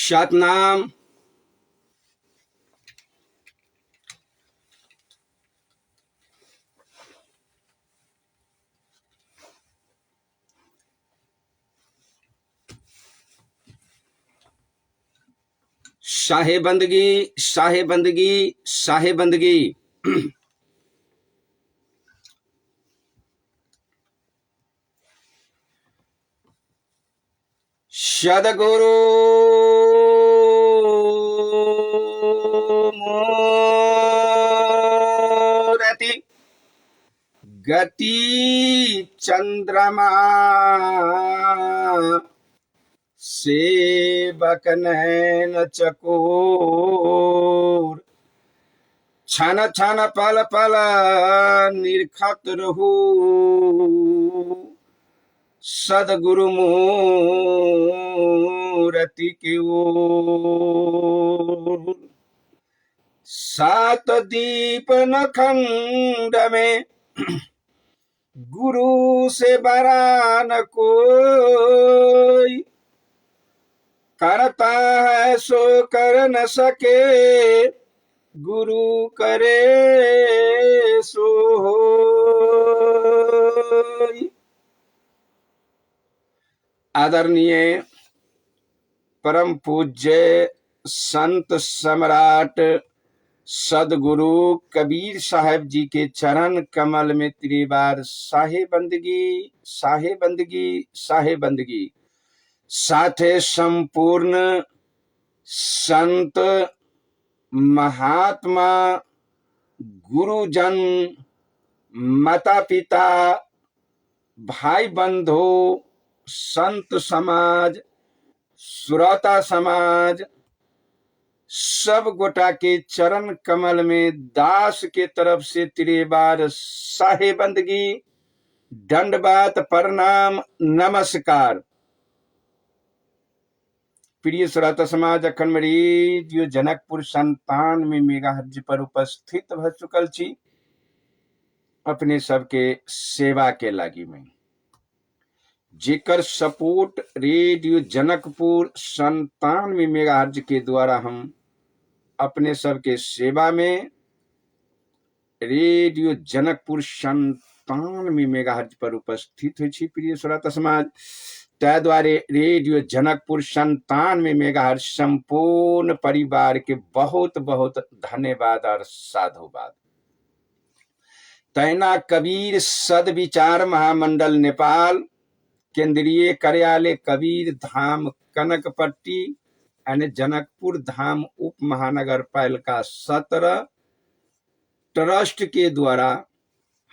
सतनाम। शाहे बंदगी, शाहे बंदगी, शाहे बंदगी। सदगुरु मूरति गति चंद्रमा सेवक नैन चकोर छन छन पल पल निरखत रहू सदगुरु मूरति की ओर। सात दीप नखंड में गुरु से बड़ा न कोई, करता है सो कर न सके गुरु करे सो होय। आदरणीय परम पूज्य संत सम्राट सदगुरु कबीर साहब जी के चरण कमल में त्रिबार साहे बंदगी, साहे बंदगी, साहे बंदगी। साथे संपूर्ण संत महात्मा गुरुजन माता पिता भाई बंधु संत समाज श्रोता समाज सब गोटा के चरण कमल में दास के तरफ से त्रिबार साहे बंदगी, दंडवत प्रणाम नमस्कार। प्रिय श्रोता समाज अखंड रेडियो जनकपुर 97 मेगाहर्ट्ज पर उपस्थित भ चुकल छी अपने सबके सेवा के लागी में, जेकर सपोर्ट रेडियो जनकपुर 97 मेगाहर्ट्ज के द्वारा हम अपने सबके सेवा में रेडियो जनकपुर 97 मेगाहर्ट्ज पर उपस्थित हो छी। प्रिय श्रोता समाज तै द्वारे रेडियो जनकपुर 97 मेगाहर्ट्ज संपूर्ण परिवार के बहुत बहुत धन्यवाद और साधुवाद। तैना कबीर सदविचार महामंडल नेपाल केंद्रीय कार्यालय कबीर धाम कनकपट्टी यानी जनकपुर धाम उप महानगर पालिका 17 ट्रस्ट के द्वारा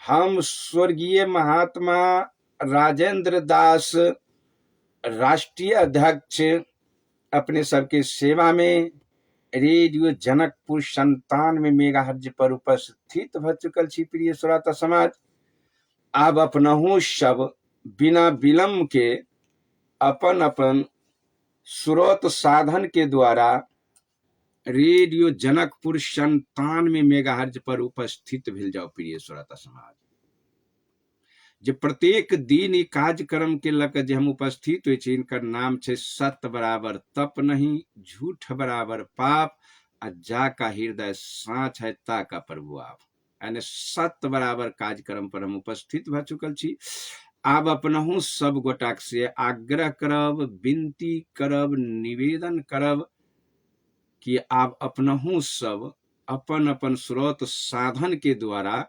हम स्वर्गीय महात्मा राजेंद्र दास राष्ट्रीय अध्यक्ष अपने सबके सेवा में रेडियो जनकपुर 97 मेगाहर्ट्ज पर उपस्थित भ चुकल छी। प्रिय श्रोता समाज अब अपनहु सब बिना विलम्ब के अपन अपन स्रोत साधन के द्वारा रेडियो जनकपुर 97 मेगाहर्ट्ज पर उपस्थित भेल जाओ। प्रिय श्रोता समाज जे प्रत्येक दिन ई कार्यक्रम के लक जे हम उपस्थित हो छी, इनकर नाम छे सत्य बराबर तप नहीं, झूठ बराबर पाप, आ जाका हृदय साँच है ताका प्रभु आप। यानी सत्य बराबर कार्यक्रम पर हम उपस्थित भ चुकल छी। आब अपनहु सब गोटा से आग्रह करब, विनती करब, निवेदन करब कि आब अपनहु सब अपन अपन स्रोत साधन के द्वारा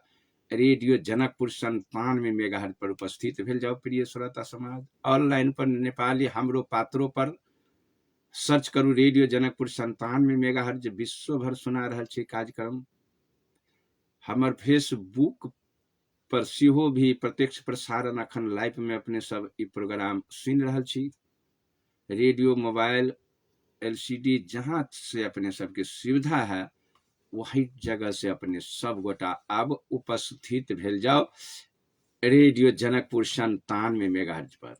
रेडियो जनकपुर 97 मेगाहर्ट्ज पर उपस्थित भेल जाओ। प्रिय श्रोता समाज ऑनलाइन पर नेपाली हमरो पात्रों पर सर्च करू रेडियो जनकपुर 97 मेगाहर्ट्ज, विश्व भर सुना रहल छै कार्यक्रम। हमर फेसबुक पर सेहो भी प्रत्यक्ष प्रसारण अखन लाइव में अपने सब ई प्रोग्राम सुन रहल छी। रेडियो मोबाइल एलसीडी जहां से अपने सबके सुविधा है वही जगह से अपने सब गोटा अब उपस्थित भेल जाओ रेडियो जनकपुर 97 मेगाहर्ट्ज पर।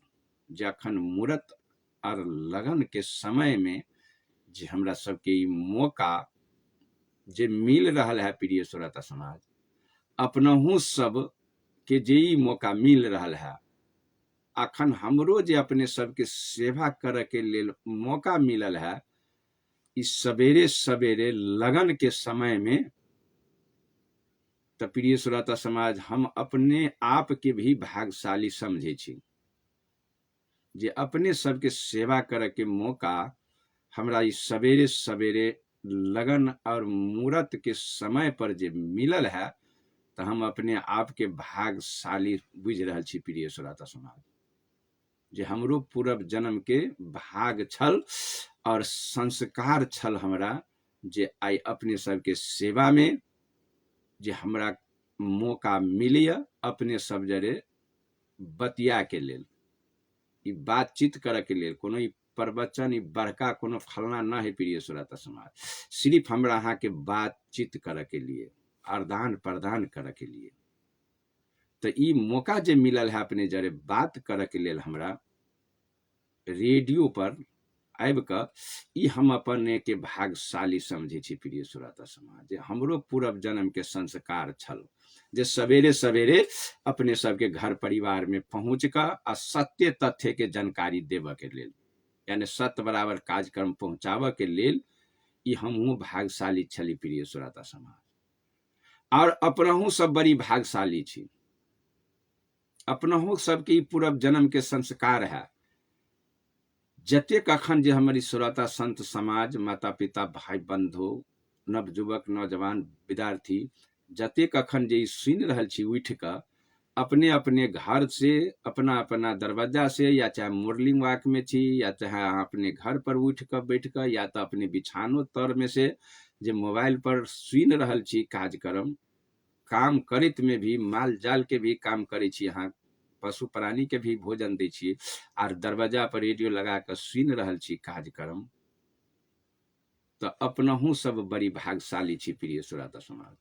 जखन मुहूर्त और लगन के समय में जे हमरा सबके ई मौका जे मिल रहल है प्रिय श्रोता समाज, अपनहु सब के जे ई मौका मिल रहल है, अखन हमरो जे अपने सबके सेवा करे के लेल मौका मिलल है, इस सवेरे सवेरे लगन के समय में तो प्रिय श्रोता समाज हम अपने आप के भी भाग्यशाली समझे छी जे अपने सबके सेवा करे के मौका हमरा इस सवेरे सवेरे लगन और मुहूर्त के समय पर जे मिलल है तो हम अपने आप के भाग्यशाली बुझ रहल छी प्रिय श्रोता समाज जे हमरो पूर्व जन्म के भाग छल और संस्कार छल हमरा जे आई अपने सबके सेवा में जे हमरा मौका मिलिय अपने सब जरे बतिया के लेल ई बातचीत करे के लेल कोनो प्रवचन ई बड़का कोनो फलना ना है प्रिय श्रोता समाज सिर्फ हमरा अहाँ के बातचीत करे के लिए आदान प्रदान करे के लिए तो ई मौका जे मिलल है अपने जरे बात करे के लेल हमरा रेडियो पर आबि कऽ ई हम अपने के भाग्यशाली समझे छी प्रिय श्रोता समाज जे हमरो पूर्व जन्म के संस्कार छल जे सवेरे सवेरे अपने सबके घर परिवार में पहुंच कर आ सत्य तथ्य के जानकारी देव के लेल यानी सत्य बराबर कार्यक्रम पहुंचाव के लेल ई हमहूँ भाग्यशाली छली प्रिय श्रोता समाज और अपनहु सब बड़ी भाग्यशाली छी अपनहु सबके पूर्व जन्म के संस्कार है जतेक अखन जे हमारी श्रोता संत समाज माता पिता भाई बंधु नवजुवक नौजवान विद्यार्थी जतेक अखन जे सुनि रहल छी उठ कऽ अपने अपने घर से अपना अपना दरवाजा से या चाहे मॉर्निंग वॉक में छी या चाहे अहाँ अपने घर पर उठ कर बैठ कर या तो अपने बिछानो तर में से जे मोबाइल पर सुनि रहल छी कार्यक्रम काम करत में भी माल जाल के भी काम करे छी अहाँ पशु प्राणी के भी भोजन दै छियै आर दरवाजा पर रेडियो लगा कऽ सुनि रहल छी कार्यक्रम तो अपनहु सब बड़ी भाग्यशाली छी प्रिय श्रोता समाज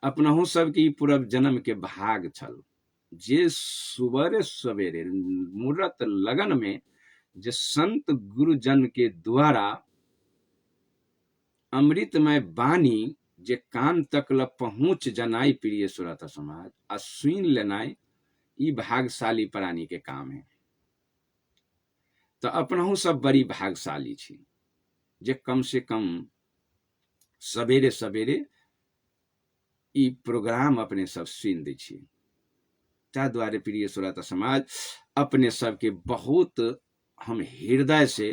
अपनहु सबके ई पूर्व जन्म के भाग छल जे सुबह सवेरे मुहूर्त लगन में जे संत गुरुजन के द्वारा अमृतमय वाणी जे कान तक ल पहुँच जनाई प्रिय श्रोता समाज आ सुन लेनाई ई भाग्यशाली प्राणी के काम है तो अपनहु सब बड़ी भाग्यशाली छी जे कम से कम सवेरे सवेरे ई प्रोग्राम अपने सब सुन दै छी ता द्वारे प्रिय श्रोता समाज अपने सबके बहुत हम हृदय से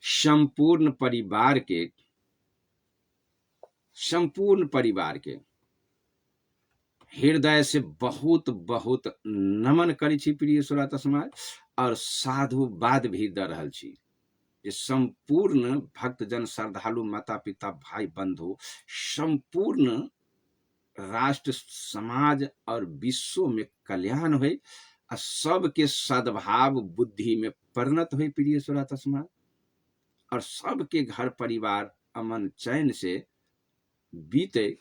संपूर्ण परिवार के हृदय से बहुत बहुत नमन करै छी प्रिय श्रोता समाज और साधुवाद भी दे रहल छी जे संपूर्ण भक्तजन श्रद्धालु माता पिता भाई बंधु संपूर्ण राष्ट्र समाज और विश्व में कल्याण हो आ सबके सद्भाव बुद्धि में परिणत हो प्रिय श्रोता समाज और सबके घर परिवार अमन चैन से बीते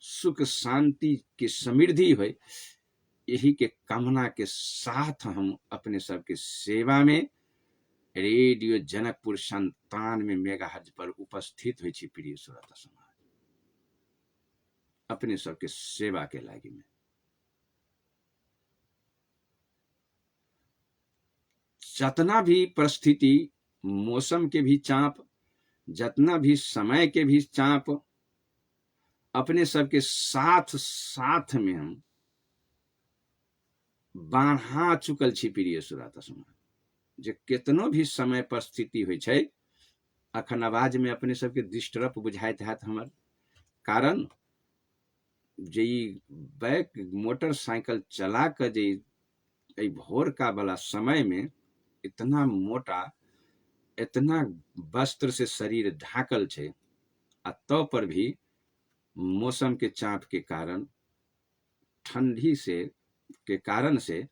सुख शांति की समृद्धि हो यही के कामना के साथ हम अपने सबके सेवा में रेडियो जनकपुर 97 मेगाहर्ट्ज पर उपस्थित हो प्रिय श्रोता समाज अपने सबके सेवा के लागी में जितना भी परिस्थिति मौसम के भी चाप जितना भी समय के भी चाप अपने सबके साथ साथ में हम बाढ़ा चुकल छी प्रिय श्रोता समाज जे केतनो भी समय परिस्थिति होइ छै अखन आवाज में अपने सबके डिस्टर्ब बुझाइत हैत हमर कारण जे बाइक मोटरसाइकिल चला कर जे भोर का वाला समय में इतना मोटा इतना वस्त्र से शरीर ढाकल छे आ तो पर भी मौसम के चाप के कारण ठंडी से के कारण से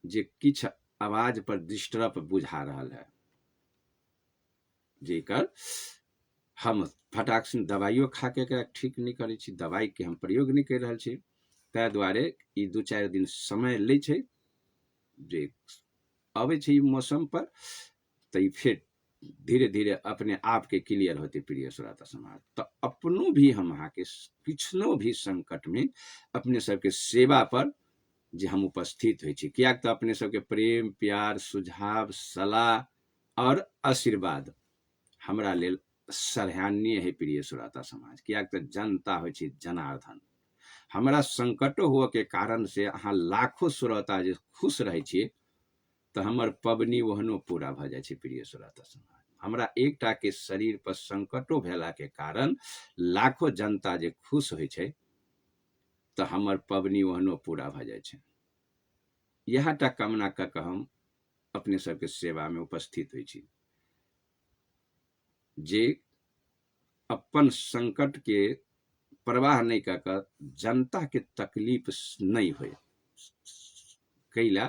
जे किछ आवाज पर डिस्टर्ब बुझा रहल है जेकर हम फटाक से दवाइयो खा के ठीक नहीं करे छी दवाई के हम प्रयोग नहीं कर रहल छी तै दुआरे ई 2-4 दिन समय ले छै जे आवे छै मौसम पर तो फिर धीरे धीरे अपने आप के क्लियर होते प्रिय श्रोता समाज तो अपनो भी हम अहाँ के किछनो भी संकट में अपने सबके सेवा पर जे हम उपस्थित होइ छी किया तो अपने सबके प्रेम प्यार सुझाव सलाह और आशीर्वाद हमरा लेल सराहनीय है प्रिय श्रोता समाज। कियाक तऽ जनता होइ छै जनार्दन। हमरा संकटो हुए के कारण से अहाँ लाखों श्रोता जे खुश रहे छियै तऽ हमर पबनी ओहनो पूरा भऽ जाइ छै प्रिय श्रोता समाज। हमरा एकटा के शरीर पर संकटो भेला के कारण लाखों जनता जे खुश होइ छै तऽ हमर पबनी ओहनो पूरा भऽ जाइ छै। इएह टा कामना कऽ कऽ हम अपने सबके सेवा में उपस्थित होइ छी जे अपन संकट के परवाह नहीं कऽ कऽ जनता के तकलीफ नहीं होय। कैला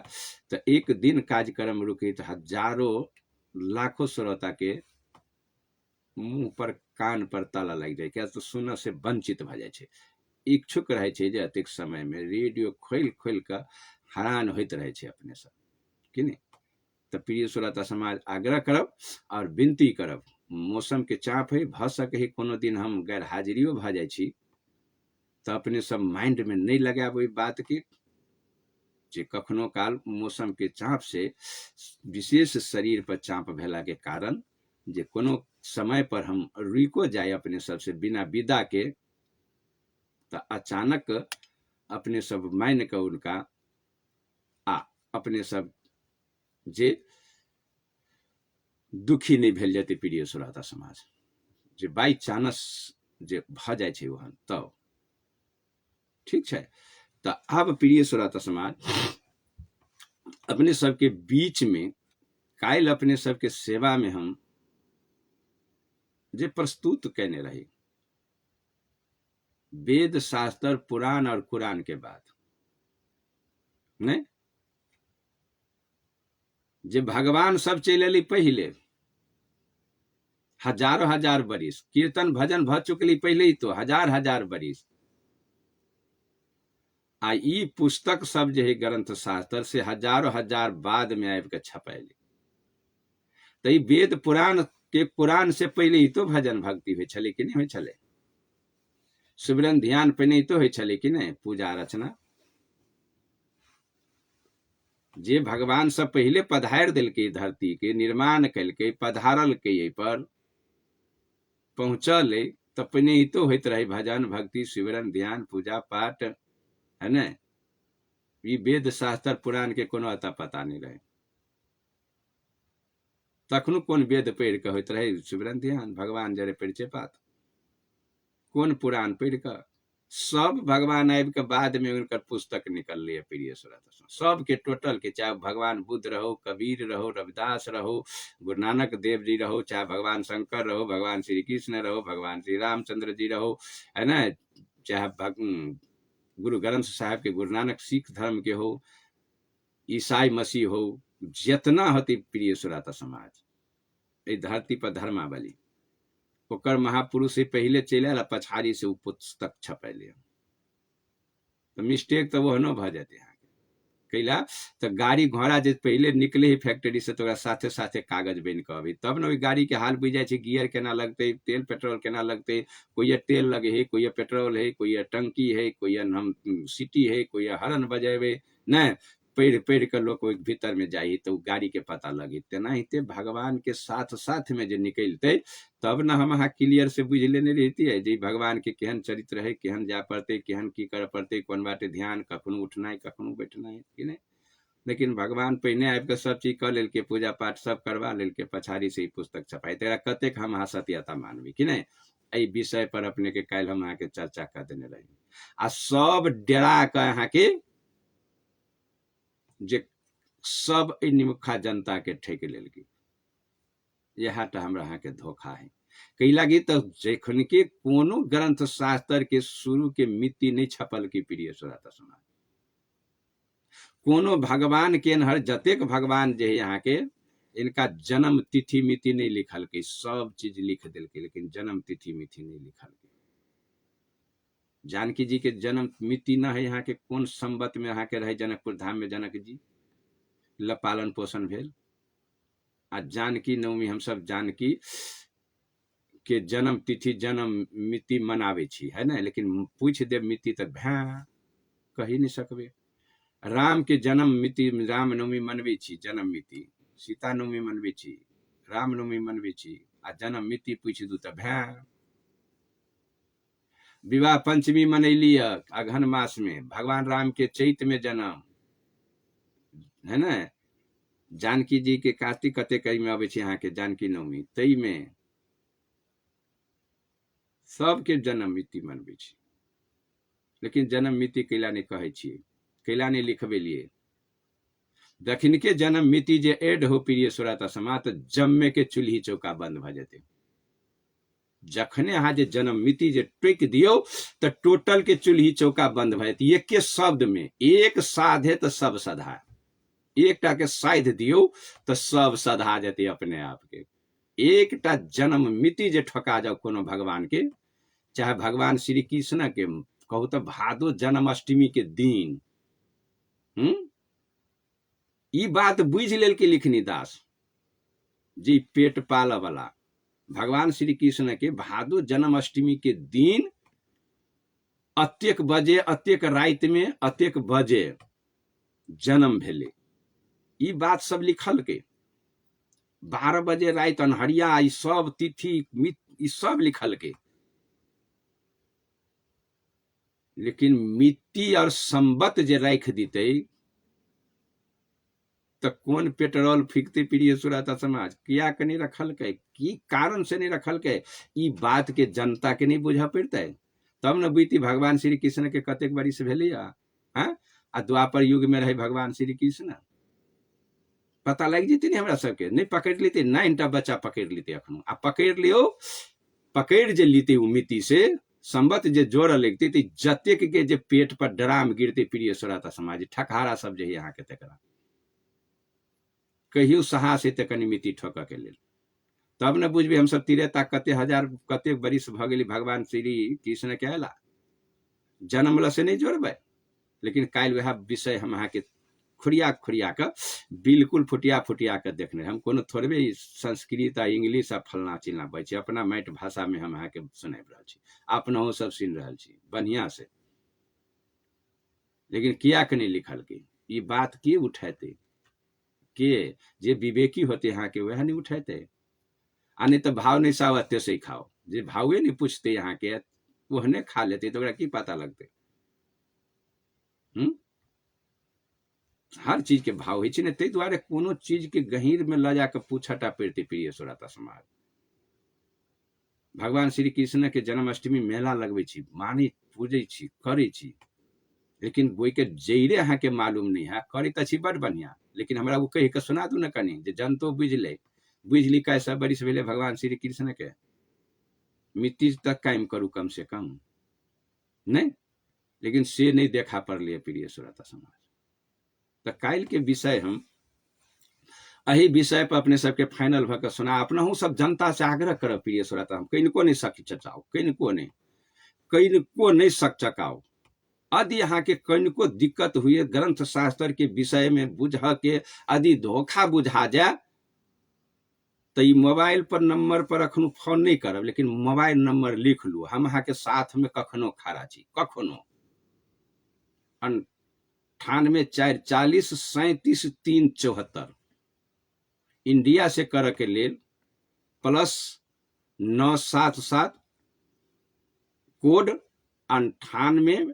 तो एक दिन कार्यक्रम रुके तो हजारों लाखों श्रोता के मुंह पर कान पर ताला लग जाए, क्या तो सुनने से वंचित भ जाए। इच्छुक रहे छे जे अतिक समय में रेडियो खोल खोल कर हैरान होते रहे छे अपने सब कि नहीं। तो प्रिय श्रोता समाज आग्रह करब और विनती करब, मौसम के चाप है, भ सके कोनो दिन हम गैर हाजिरियो भ जाए छी तो अपने सब माइंड में नहीं लगाब ओई बात के जे कखनो काल मौसम के चाप से विशेष शरीर पर चाप भेला के कारण जे कोनो समय पर हम रुको जाए अपने सबसे बिना विदा के तो अचानक अपने सब मान के उनका अपने सब जे दुखी नहीं भेल जाते प्रिय श्रोता समाज। जे बाई चांस जे भ जाए छे ओहन तब ठीक है। तो अब प्रिय श्रोता समाज अपने सबके बीच में काल अपने सबके सेवा में हम जे प्रस्तुत कहने रही वेद शास्त्र पुराण और कुरान के बाद नहीं जे भगवान सब चल अली पहले हजारों हजार बरिस, कीर्तन भजन भ चुकली पहले ही तो हजार हजार बरिस। आ ई पुस्तक सब जे है ग्रंथ शास्त्र से हजारों हजार बाद में आबि के छपैली। तो ई वेद पुराण के पुराण से पहले ही तो भजन भक्ति हुई छले कि नहीं हुई छले, सुमिरन ध्यान पे नहीं तो हुई छले कि नहीं, पूजा रचना जे भगवान सब पहले पधार दिल के धरती के निर्माण कल के पधारल के पर पहुंचल तो पहले ही तो होते रहे भजन भक्ति सिमरन ध्यान पूजा पाठ है न। ये वेद शास्त्र पुराण के कोनो अता पता नहीं रहे, तखनो कौन वेद पढ़ के होते रहे सिमरन ध्यान भगवान जरे परिचय पात, कौन पुराण पढ़ के सब भगवान आबि के बाद में उनकर पुस्तक निकल लिए प्रिय श्रोता सब के टोटल के, चाहे भगवान बुद्ध रहो, कबीर रहो, रविदास रहो, गुरु नानक देव जी रहो, चाहे भगवान शंकर रहो, भगवान श्री कृष्ण रहो, भगवान श्री रामचंद्र जी रहो है ना, चाहे गुरु ग्रंथ साहब के गुरु नानक सिख धर्म के हो, ईसाई मसीह हो, जितना होती प्रिय श्रोता समाज ये धरती पर धर्मावली ओकर महापुरुष से पहले चले पछाड़ी से पुस्तक छपैले तो मिस्टेक तो वहनो भ जाते हैं कैला तो गाड़ी घोड़ा जे पहले निकले ही फैक्ट्री से तो साथे साथे कागज बन के अभी तब न गाड़ी के हाल बुझ जाए, गियर केना लगते, तेल पेट्रोल केना लगते, कोई तेल लगे है, कोई पेट्रोल है, कोई टंकी है, कोई हम सिटी है, कोई हरन बजेबे न पढ़ पढ़ के लोग भीतर में जाई तो गाड़ी के पता लगी। तेनाहिते भगवान के साथ साथ में जो निकलते तब न हम अहाँ क्लियर से बुझ लेने रहती है जे भगवान के केहन चरित्र है, केहन जा पड़ते, केहन की कर पड़ते, कौन बाटे ध्यान, कखनो उठना है कखनो बैठना है कि नहीं। लेकिन भगवान पहने आबि के सब चीज कर लेल के, पूजा पाठ सब करवा लेल के पछाड़ी से ही पुस्तक छपाई। तेरा कतेक हम अहाँ सत्यता मानवी कि नहीं, एहि विषय पर अपने के काल हम अहाँ के चर्चा कर देने रही आ सब डेरा के अहाँ के जे सब निमुखा जनता के ठेक लेल की यह हमरा अहाँ के धोखा है। कई लगी तो जखन के कोनो ग्रंथ शास्त्र के शुरू के मिति नहीं छपल की प्रिय श्रोता समाज, कोनो भगवान के हर जतेक भगवान जे है यहाँ के इनका जन्म तिथि मिति नहीं लिखल के, सब चीज लिख दिल के लेकिन जन्म तिथि मिति नहीं लिखल के। जानकी जी के जन्म मिति न है यहाँ के कौन संवत में यहाँ के रहे जनकपुर धाम में जनक जी पालन पोषण भेल। आ जानकी नवमी हम सब जानकी के जन्म तिथि जन्म मिति मनावे छी है ना, लेकिन पूछ दे मिति तो भैं कही नहीं सकबे। राम के जन्म मिति राम नवमी मनवे छी जन्म मिति, सीता नवमी मनवे छी, रामनवमी मनबै छी आ जन्म मिति पूछि दू तऽ भै। विवाह पंचमी मनैली अघन मास में, भगवान राम के चैत में जन्म है ना। जानकी जी के कार्तिक कतेक में अबै छै अहाँ के जानकी नवमी, तई में सबके जन्म मिति मनबै छी। लेकिन जन्म मिति कैला नहीं कहै छियै, कैला नहीं लिखबेलिए। दक्षिण के जन्म मिति जे एड हो प्रिय सुरत समा तो जम्मे के चूल्ही चौका बंद भ जेते। जखने अहाँ जे जन्म मिति जे टोक दियो तो टोटल के चूल्ही चौका बंद भ जेते। एक के शब्द में एक साधे तो सब सधा, एकटा के साध दियो तो सब सधा जेते अपने आप के। एकटा जन्म मिति जे ठोका जाओ कोनो भगवान के, चाहे भगवान श्री कृष्ण के कहू तो भादो जन्माष्टमी के दिन, ई बात बुझ लेल के लिखनी दास जी पेट पाल वाला भगवान श्री कृष्ण के भादो जन्माष्टमी के दिन अत्येक बजे अत्येक रात में अत्येक बजे जन्म भेले। ई बात सब लिखल के 12 बजे रात अन्हरिया, ई सब तिथि ई सब लिखल के। लेकिन मिट्टी और संबत जे राख दीते तो कौन पेट्रोल फीकते प्रिय सुरता समाज, किया के नहीं रखल के, की कारण से नहीं रखल के, ई बात के जनता के नहीं बुझा पड़ते। तब न बीती भगवान श्री कृष्ण के कतेक बरिस भेले आ द्वापर युग में रहे भगवान श्री कृष्ण, पता लग जेते नहीं हमरा सबके, नहीं पकड़ लेते, 9टा बच्चा पकड़ लेते अखनो, आ पकड़ लियो, पकड़ जे लेते उ मिट्टी से संबत जे जोड़ लगते तो जतेक के जे पेट पर ड्राम गिरते प्रिय सुरता समाज, ठकहारा सब जे यहाँ के तकरा कहियो साहस हेते कनि मिट्टी ठोक के लेल। तब न बुझबे हम सब तिरेता कते हजार कते बरिस भ गेली भगवान श्री कृष्ण के अला, जन्म से नहीं जोड़बे। लेकिन काल वह विषय हम अहाँ के खुरिया के बिल्कुल फुटिया के देखने, हम कोनो थोड़बे संस्कृत आ इंग्लिश आ फलना चिलना बचे, अपना माटि भाषा में हम अहाँ के सुनाब रहल छी, अपना सब सुन रहल छी बढ़िया से। लेकिन किया के नहीं लिखल के, ई बात के उठेते, के जे विवेकी होते यहाँ के वह नहीं उठेते। आ नहीं तो भाव नहीं सावत्य से खाओ, जे भावे नहीं पूछते यहाँ के वहने खा लेते, तो की पता लगते। हर चीज के भाव है ते द्वारे कोनो चीज के गहीर में ल जाकर पूछटा पड़ते प्रिय सुरता समाज। भगवान श्री कृष्ण के जन्माष्टमी मेला लगबे छी, मानी पूजे छी, करे छी, लेकिन बोई के जैरे अहाँ के मालूम नहीं है, करे तो छी बड़ बढ़िया। लेकिन हमरा वो कह के सुना दू न कनी, जे जनतो बुझ ले, बुझली कैसा बरिस भेले भगवान श्री कृष्ण के, मिट्टी तक कायम करू कम से कम नहीं। लेकिन से नहीं देखा पड़लिए प्रिय सुरता समाज। तो काल के विषय हम अही विषय पर अपने सबके फाइनल भर सुना, अपना हूँ सब जनता से आग्रह करब प्रिय सुरता, हम कनिको नहीं सक चचाओ, कनिको नहीं सक चकाओ। यदि यहाँ के कनिको दिक्कत हुए ग्रंथ शास्त्र के विषय में बुझ के यदि धोखा बुझा जाए तो ये मोबाइल पर नंबर पर अखनो फोन नहीं करब, लेकिन मोबाइल नंबर लिख लू, हम अहाँ के साथ में कखनो खड़ा छी, कखनो 98 440 37 374 इंडिया से कर के लेल +977 कोड 98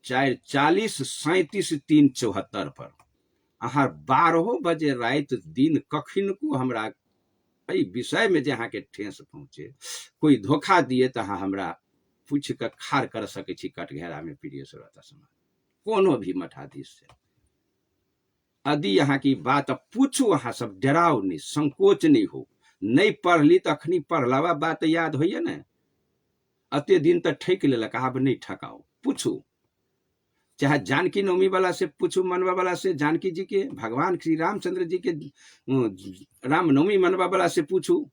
440 37 374 अहाँ 12 बजे रात दिन कखिनको हमरा एहि विषय में जे अहाँ के ठेस पहुँचे, कोई धोखा दिए तो अहाँ हमरा पूछ के खार कर सके छी कटघेरा में प्रिय सुरता समाज, कोनो भी मठाधीश से। यदि यहाँ की बात पूछू, अहाँ सब डराओ नहीं, संकोच नहीं हो, नहीं पढ़ली तो अखनी पढ़लावा बात याद होइए न, अते दिन तक ठक लेलक, अब नहीं ठकाओ, पूछू। चाहे जानकी नवमी वाला से पूछू, मनवा वाला से, जानकी जी के भगवान श्री रामचंद्र जी के रामनवमी मनवा वाला से पूछू,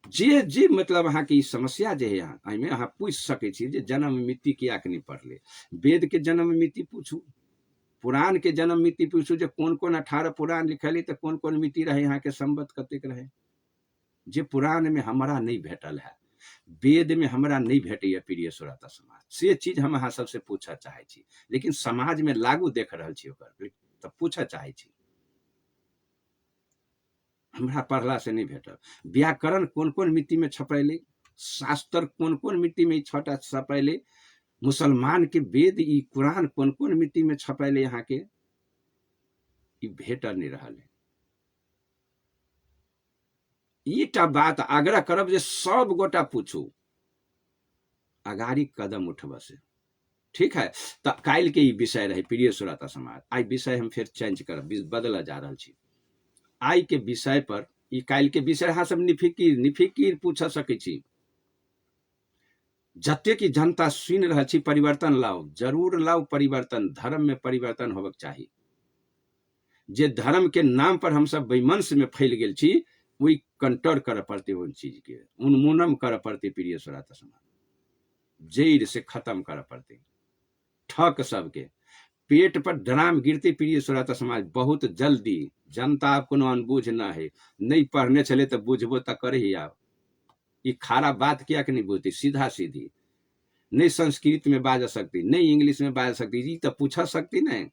जे जे मतलब अहाँ की समस्या जे है अहिमे अहाँ पूछ सके छी, जे जन्म मिति किया के नहीं पढ़ले, वेद के जन्म मिति पूछू, पुराण के जन्म मिति पूछू, जे कौन कौन 18 पुराण लिखल तो कौन कौन मिति रहे यहाँ के संबत कतेक रहे, जे पुराण में हमारा नहीं भेटल है, वेद में हमरा नहीं भेटे प्रिय सुरता समाज, से चीज हम अहाँ सबसे पूछा चाहे छी। लेकिन समाज में लागू देख रहल छी ओकर, तो पूछा चाहे छी। हमरा पढ़ला से नहीं भेटल। व्याकरण कोन कोन मिट्टी में छपैले, शास्त्र कोन कोन मिट्टी में छटा छपैले, मुसलमान के वेद ई कुरान कोन कोन मिट्टी में छपैले, यहाँ के ई भेटल नहीं रहा है। ईटा बात आग्रह करब जे सब गोटा पूछू, अगाड़ी कदम उठब से। ठीक है, तो काल के ई विषय रहे प्रिय श्रोता समाज। आई विषय हम फिर चेंज करब, बदल जा रहा छी। आई के विषय पर, ई काल के विषय अहाँ सब निफिकिर पूछ सकै छी। जते की जनता सुन रहा छी, परिवर्तन लाओ, जरूर लाओ परिवर्तन। धर्म में परिवर्तन होबक चाहिए। जे धर्म के नाम पर हम सब वैमंश में फैल गेल छी, वही कंट्रोल कर पड़ते, उन चीज के उन्मूलन कर पड़ते प्रिय श्रोता समाज, जड़ से खत्म कर पड़ते। ठक सबके पेट पर ड्राम गिरते प्रिय श्रोता समाज बहुत जल्दी। जनता कोनो अनबूझ न है, नहीं पढ़ने चले तो बुझबो तो करे ही। आप ये खारा बात क्या कि नहीं बोलती, सीधा सीधी। नहीं संस्कृत में बाज सकती, नहीं इंग्लिश में बाज सकती, जी तो पूछ सकती नहीं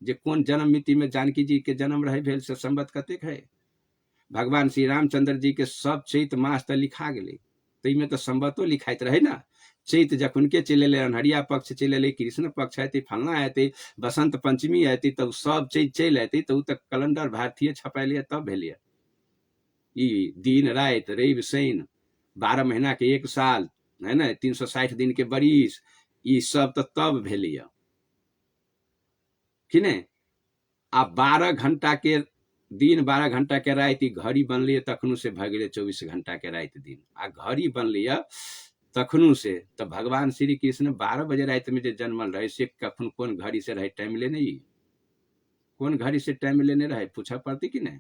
जे कौन जन्म मिति में जानकी जी के जन्म रहे भेल से संबत कतेक है। भगवान श्री रामचंद्र जी के सब चैत मास तो लिखा गए, तैमें तो संबतो लिखाइत रहे ना। चैत जखन के चले अन्हरिया पक्ष चले, कृष्ण पक्ष आते, फलना आते, बसंत पंचमी आते, तब सब चैत चल आते, तो कैलेंडर भारतीय छपाइलिए तब भेलिए। ई दिन रात रवि शनि 12 महीना के 1 साल है ना, 360 दिन के बरिस, ई सब तो तब भेलिए कि नहीं। आ 12 घंटा के दिन 12 घंटा के रात घड़ी बनलिए, तखनू से भग गए 24 घंटा के रात दिन। आ घड़ी बनलिए तखनू से, तो भगवान श्री कृष्ण 12 बजे रात में जो जन्मल रहे, से कखन कौन घड़ी से रहे टाइम लेने, कौन घड़ी से टाइम लेने रहे, पूछा पड़ती कि नहीं।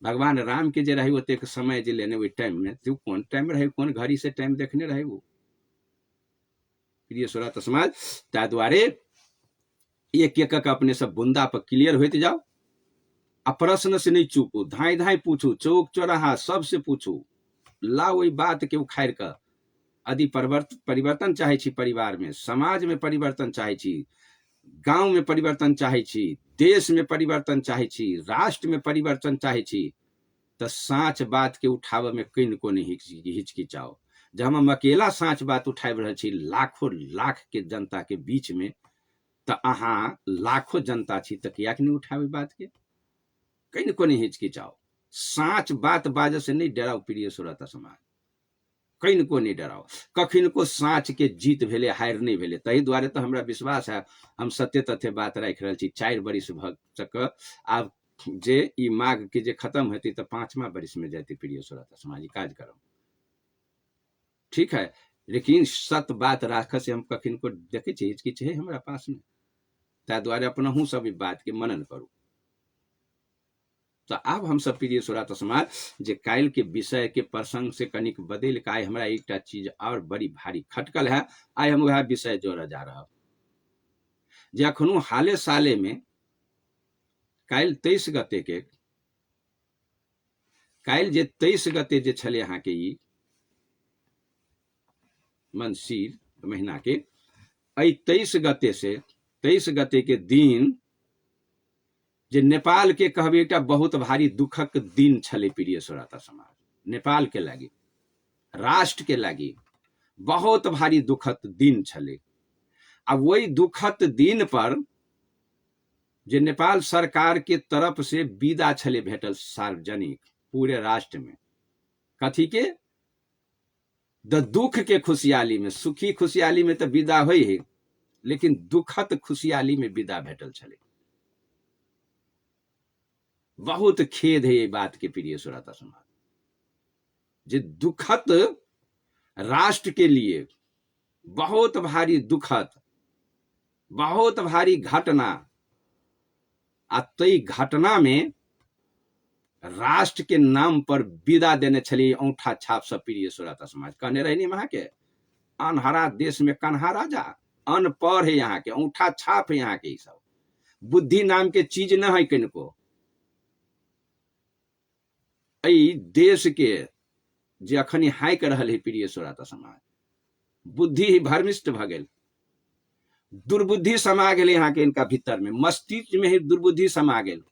भगवान राम के जे रहे ओते समय जे लेने वही टाइम में, तो कौन टाइम रहे, कौन घड़ी से टाइम देखने रहे वो प्रिय श्रोता समाज। ता द्वारे एक एक अपने सब बुंदा पर क्लियर होते जाओ। आ प्रश्न से नहीं चूकू, धाई धाई पूछू, चौक चौराहा सबसे पूछू। ला वही बात के उखाड़ कर यदि परिवर्तन चाहे छी, परिवार में समाज में परिवर्तन चाहे छी, गांव में परिवर्तन चाहे छी, देश में परिवर्तन चाहे छी, राष्ट्र में परिवर्तन चाहे छी, तो साँच बात के उठाव में कहीं को नहीं हिचकिचाओ। जब हम अकेला साँच बात उठा रहे छी लाखों लाख के जनता के बीच में, तो अहाँ लाखों जनता छी, तो किया नहीं उठावे बात के, कहीं को नहीं हिचकिचाओ। साँच बात बाजे से नहीं डराओ प्रिय श्रोता समाज, कहीं को नहीं डराओ। कखिन को साँच के जीत भेले, हार नहीं भेले। तही द्वारे तो हमरा विश्वास है हम सत्य तथ्य बात राख रहे छी। 4 बरिस भ चक आब जे ई माघ के जे खत्म हेती, तो 5वां बरिस में जाती प्रिय श्रोता समाज काज करो। ठीक है, लेकिन सत बात राख से हम कखिन को देखे छी हिचकिच है हमारा पास में, ता द्वारे अपना हूँ सब बात के मनन करू। तो अब हम सब प्रिय श्रोता समाज जे काल के विषय के प्रसंग से कनिक बदल के आय हमरा एक चीज और बड़ी भारी खटकल है। आय हम वह विषय जोड़ जा रहा जे अखनो हाले साले में काल 23 गते के, काल जे 23 गते जे छले यहाँ के ई मनसीर महीना के, 23 गते से 23 गते के दिन जे नेपाल के कहबे एक बहुत भारी दुखक दिन छले प्रिय श्रोता समाज। नेपाल के लागी, राष्ट्र के लागी बहुत भारी दुखद दिन छले। अब वही दुखद दिन पर जे नेपाल सरकार के तरफ से विदा छले भेटल सार्वजनिक पूरे राष्ट्र में, कथी के, द दुख के खुशहाली में। सुखी खुशहाली में तो विदा हुई है, लेकिन दुखद खुशहाली में विदा भेटल छले। बहुत खेद है ये बात के प्रिय श्रोता समाज, जे दुखद राष्ट्र के लिए बहुत भारी दुखद, बहुत भारी घटना, आ तई घटना में राष्ट्र के नाम पर विदा देने छली औंठा छाप सब प्रिय श्रोता समाज। कहने रहे वहां के अनहरा देश में कन्हा राजा, अनपढ़ है यहाँ के, औंठा छाप है यहाँ के, सब बुद्धि नाम के चीज न है किनको। देश के जे अखनी हाइक रहल है प्रिय श्रोता समाज, बुद्धि ही भ्रमिष्ट भ गेल, दुर्बुद्धि समा गेल यहाँ के, इनका भीतर में मस्तिष्क में ही दुर्बुद्धि समा गेल।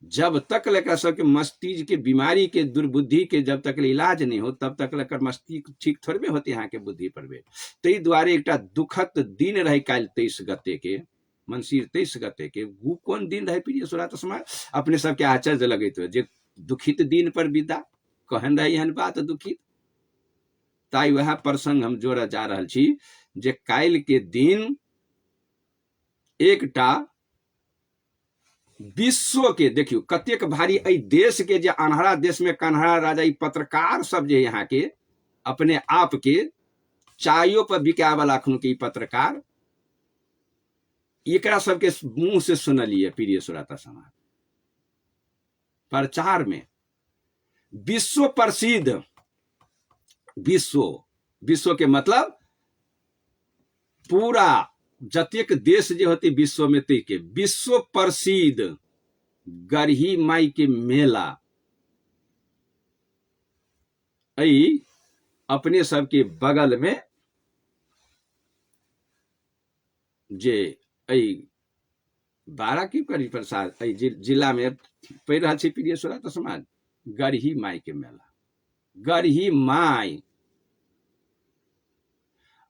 जब तक लेकर सबके मस्तिष्क के बीमारी के दुर्बुद्धि के जब तक इलाज नहीं हो तब तक लेकर मस्तिष्क ठीक थोड़े होते यहाँ के बुद्धि पर ताहि दुआरे एक दुखद दिन रहे काल 23 गते के मंसिर 23 गते के वो कौन दिन रहे प्रिय सुरात समाज अपने सबके आश्चर्य लगत हो जे दुखित दिन पर विदा कहन रही हन बात दुखित ताई वह प्रसंग हम जोड़ा जा रहा छी जे काल के दिन एकटा विश्व के देखियो कतेक भारी अ देश के जे अनहरा देश में कन्हरा राजा पत्रकार सब जे यहाँ के अपने आप के चायो पर बिका वाला अखन के पत्रकार एकरा सबके मुंह से सुनलिए प्रिय श्रोता समाज प्रचार में विश्व प्रसिद्ध विश्व के मतलब पूरा जतेक देश जे होते विश्व में ते के विश्व प्रसिद्ध गरही माई के मेला अपने सबके बगल में जे बारह की करी प्रसाद जिला में पढ़ रहा प्रिय श्रोता समाज गरही माई के मेला गरही माई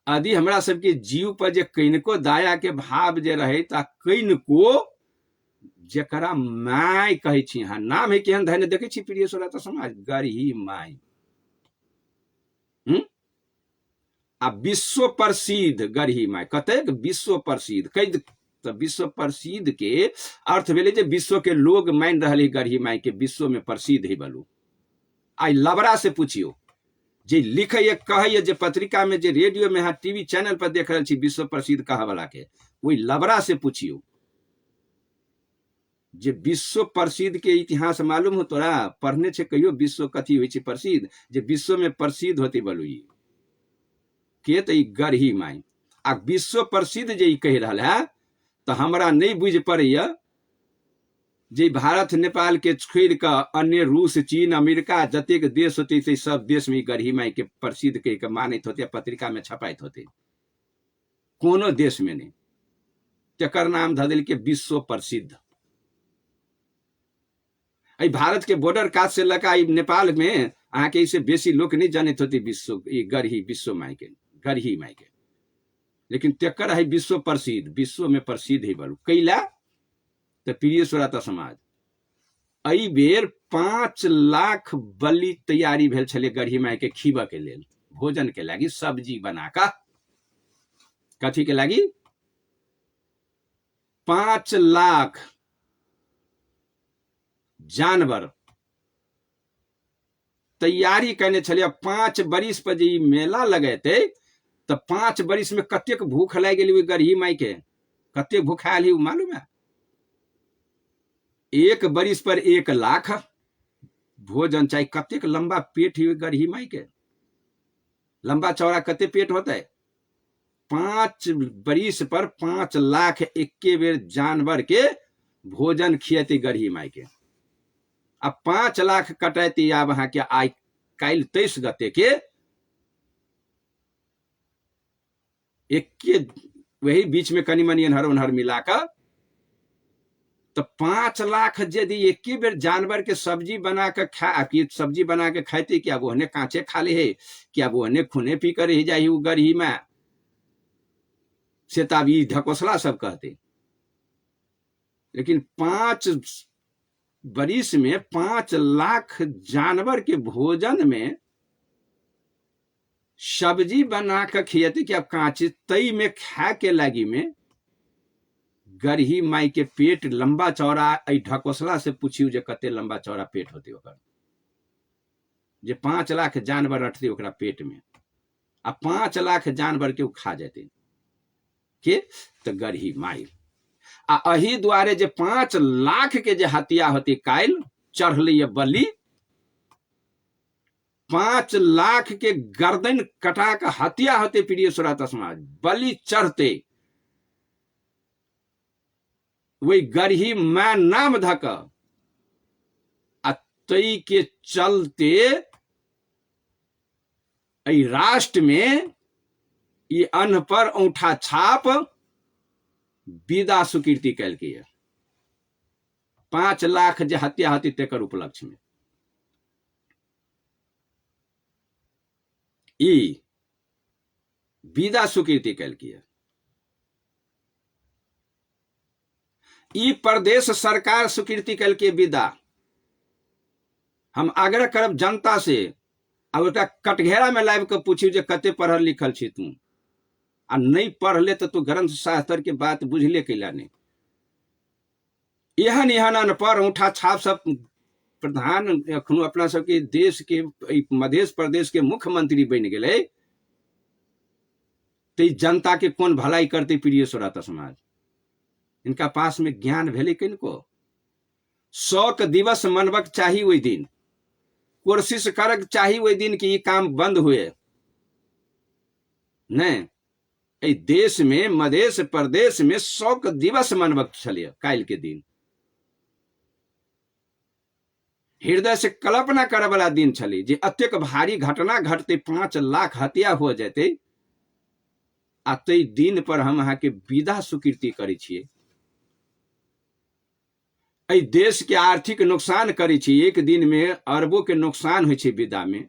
यदि हमरा सबके जीव पर जे कनिको दया के भाव जे रहे ता कनिको जकरा माय कहे छी हाँ नाम है केहन धन्य देखे छी प्रिय श्रोता समाज गरही माई आ विश्व प्रसिद्ध गरही माई कतेक विश्व प्रसिद्ध कई तो विश्व प्रसिद्ध के अर्थ भेले जे विश्व के लोग मान रहे गरही माई के विश्व में प्रसिद्ध ही बलू आई लबरा से पूछियो जे लिखे कहे जे पत्रिका में जे रेडियो में हाँ टीवी चैनल पर देख रहे विश्व प्रसिद्ध कहा वाला के वही लबरा से पूछियो जे विश्व प्रसिद्ध के इतिहास मालूम हो तोरा पढ़ने छे कहियो विश्व कथी होई छे प्रसिद्ध जे विश्व में प्रसिद्ध होती बोलू के तो गरही माई आ विश्व प्रसिद्ध जे कह रहा है तो हमरा नहीं बुझ पड़े जे भारत नेपाल के छोड़ कर अन्य रूस चीन अमेरिका जतेक देश होते थे सब देश में गरही माई के प्रसिद्ध कह के मानित होते पत्रिका में छपाइत होते कोनो देश में नहीं तकर नाम धदिल के विश्व प्रसिद्ध भारत के बॉर्डर काट से लगा नेपाल में अहाँ के इसे बेसी लोग नहीं जानित होते विश्व गरही विश्व माई के गरही माई के लेकिन तकर है विश्व प्रसिद्ध विश्व में प्रसिद्ध ही बोलू कैला तो प्रिय श्रोता समाज अई बेर 5 लाख बलि तैयारी भेल छले गरही माई के खीबा के लेल भोजन के लागी सब्जी बना का कथी के लागी 5 लाख जानवर तैयारी करने छले 5 बरिस पर जे मेला लगेते तो 5 बरिस में कतेक भूख लग गेली गरही माई के कतेक भूखायल ही मालूम है 1 बरिस पर 1 लाख भोजन चाहिए कतेक लंबा पेट ही गरही माई के लंबा चौड़ा कते पेट होता है 5 बरिस पर 5 लाख एके बेर जानवर के भोजन खियती गरही माई के अब 5 लाख कटैती आब अहाँ के आई काल 23 गते के एके वही बीच में कनी मनी अनहर उनहर मिलाकर तो 5 लाख यदि एक बेर जानवर के सब्जी बना के सब्जी बना के खाते क्या वो हने कांचे खा ले है क्या वो हने खूने पी कर ही जाही गरही में से ताबी ढकोसला सब कहते लेकिन 5 बरिस में 5 लाख जानवर के भोजन में सब्जी बना के खियते क्या कांचे तई में खा के लगी में गरही माई के पेट लंबा चौड़ा ढकोसला से पूछियो जे कते लंबा चौड़ा पेट होते ओकर जे 5 लाख जानवर रखते ओकरा पेट में आ 5 लाख जानवर के खा जाते के तो गरही माई आ अही द्वारे जे 5 लाख के जे हत्या होती काल चढ़ल बलि 5 लाख के गर्दन कटा के हत्या होते प्रिय श्रोता समाज बलि चढ़ते वही गरही मां नाम धक तई के चलते राष्ट्र में ये अन्न पर औंठा छाप विदा स्वीकृति कल की 5 लाख जे हत्या हती तेकर उपलक्ष्य में ई विदा स्वीकृति कल की ई प्रदेश सरकार स्वीकृति कल के विदा। हम आग्रह करब जनता से, अब ओकरा कटघेरा में लाइव के पूछियो जे कते पढ़ल लिखल छी तू, आ नहीं पढ़ले तो तू ग्रंथ शास्त्र के बात बुझले कैला नहीं। एहन एहन अनपढ़ उठा छाप सब प्रधान अखनो अपना सबके देश के मध्य प्रदेश के मुख्यमंत्री बन गए, तो जनता के कौन भलाई करते प्रिय श्रोता समाज। इनका पास में ज्ञान भेले किनको 100 दिवस मनबक चाहिए वही दिन, कोशिश करक चाहिए वही दिन कि ये काम बंद हुए नहीं। ए देश में मध्य प्रदेश में 100 दिवस मनबक चलिए काल के दिन, हृदय से कल्पना करे वाला दिन छले जे अत्यक भारी घटना घटते 5 लाख हत्या हो जाते, आ ते दिन पर हम अहाँ के विदा स्वीकृति करे छिए। ए देश के आर्थिक नुकसान करे छी, एक दिन में अरबों के नुकसान हो विदा में,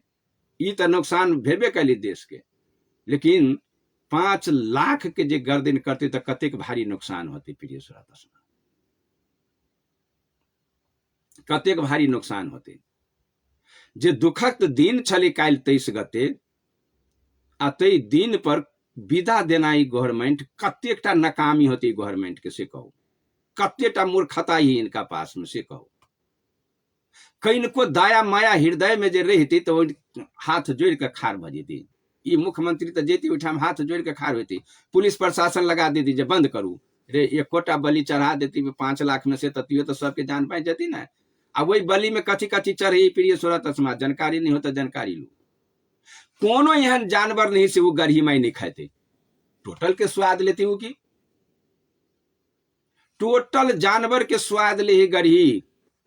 ई तो नुकसान भेबे कैली देश के, लेकिन 5 लाख के जे गर्दन करते तो कतेक भारी नुकसान होते प्रिय श्रोता, कतेक भारी नुकसान होते। जे दुखक दिन छले काल 23 गते, आ ते दिन पर विदा देना गवर्नमेंट कतेकटा नाकामी होती गवर्नमेंट के से कहो, कतेटा मूर्खता ही इनका पास में से कहो। कईनको दया माया हृदय में जे रहती तो हाथ जोड़ के खार भ जेती। ई मुख्यमंत्री तो जेती उठाम हाथ जोड़ के खार होती, पुलिस प्रशासन लगा देती जे बंद करू रे, एक कोटा बलि चढ़ा देती 5 लाख में से, ततियो तो सबके जान पाई जाती ना। अब वही बलि में कथी कथी चढ़े प्रिय श्रोता समाज, जानकारी नहीं होता जानकारी लो। कोनो एहन जानवर नहीं से वो गरही माई नहीं खाते, टोटल के स्वाद लेती वो की, टोटल जानवर के स्वाद ले ही गरही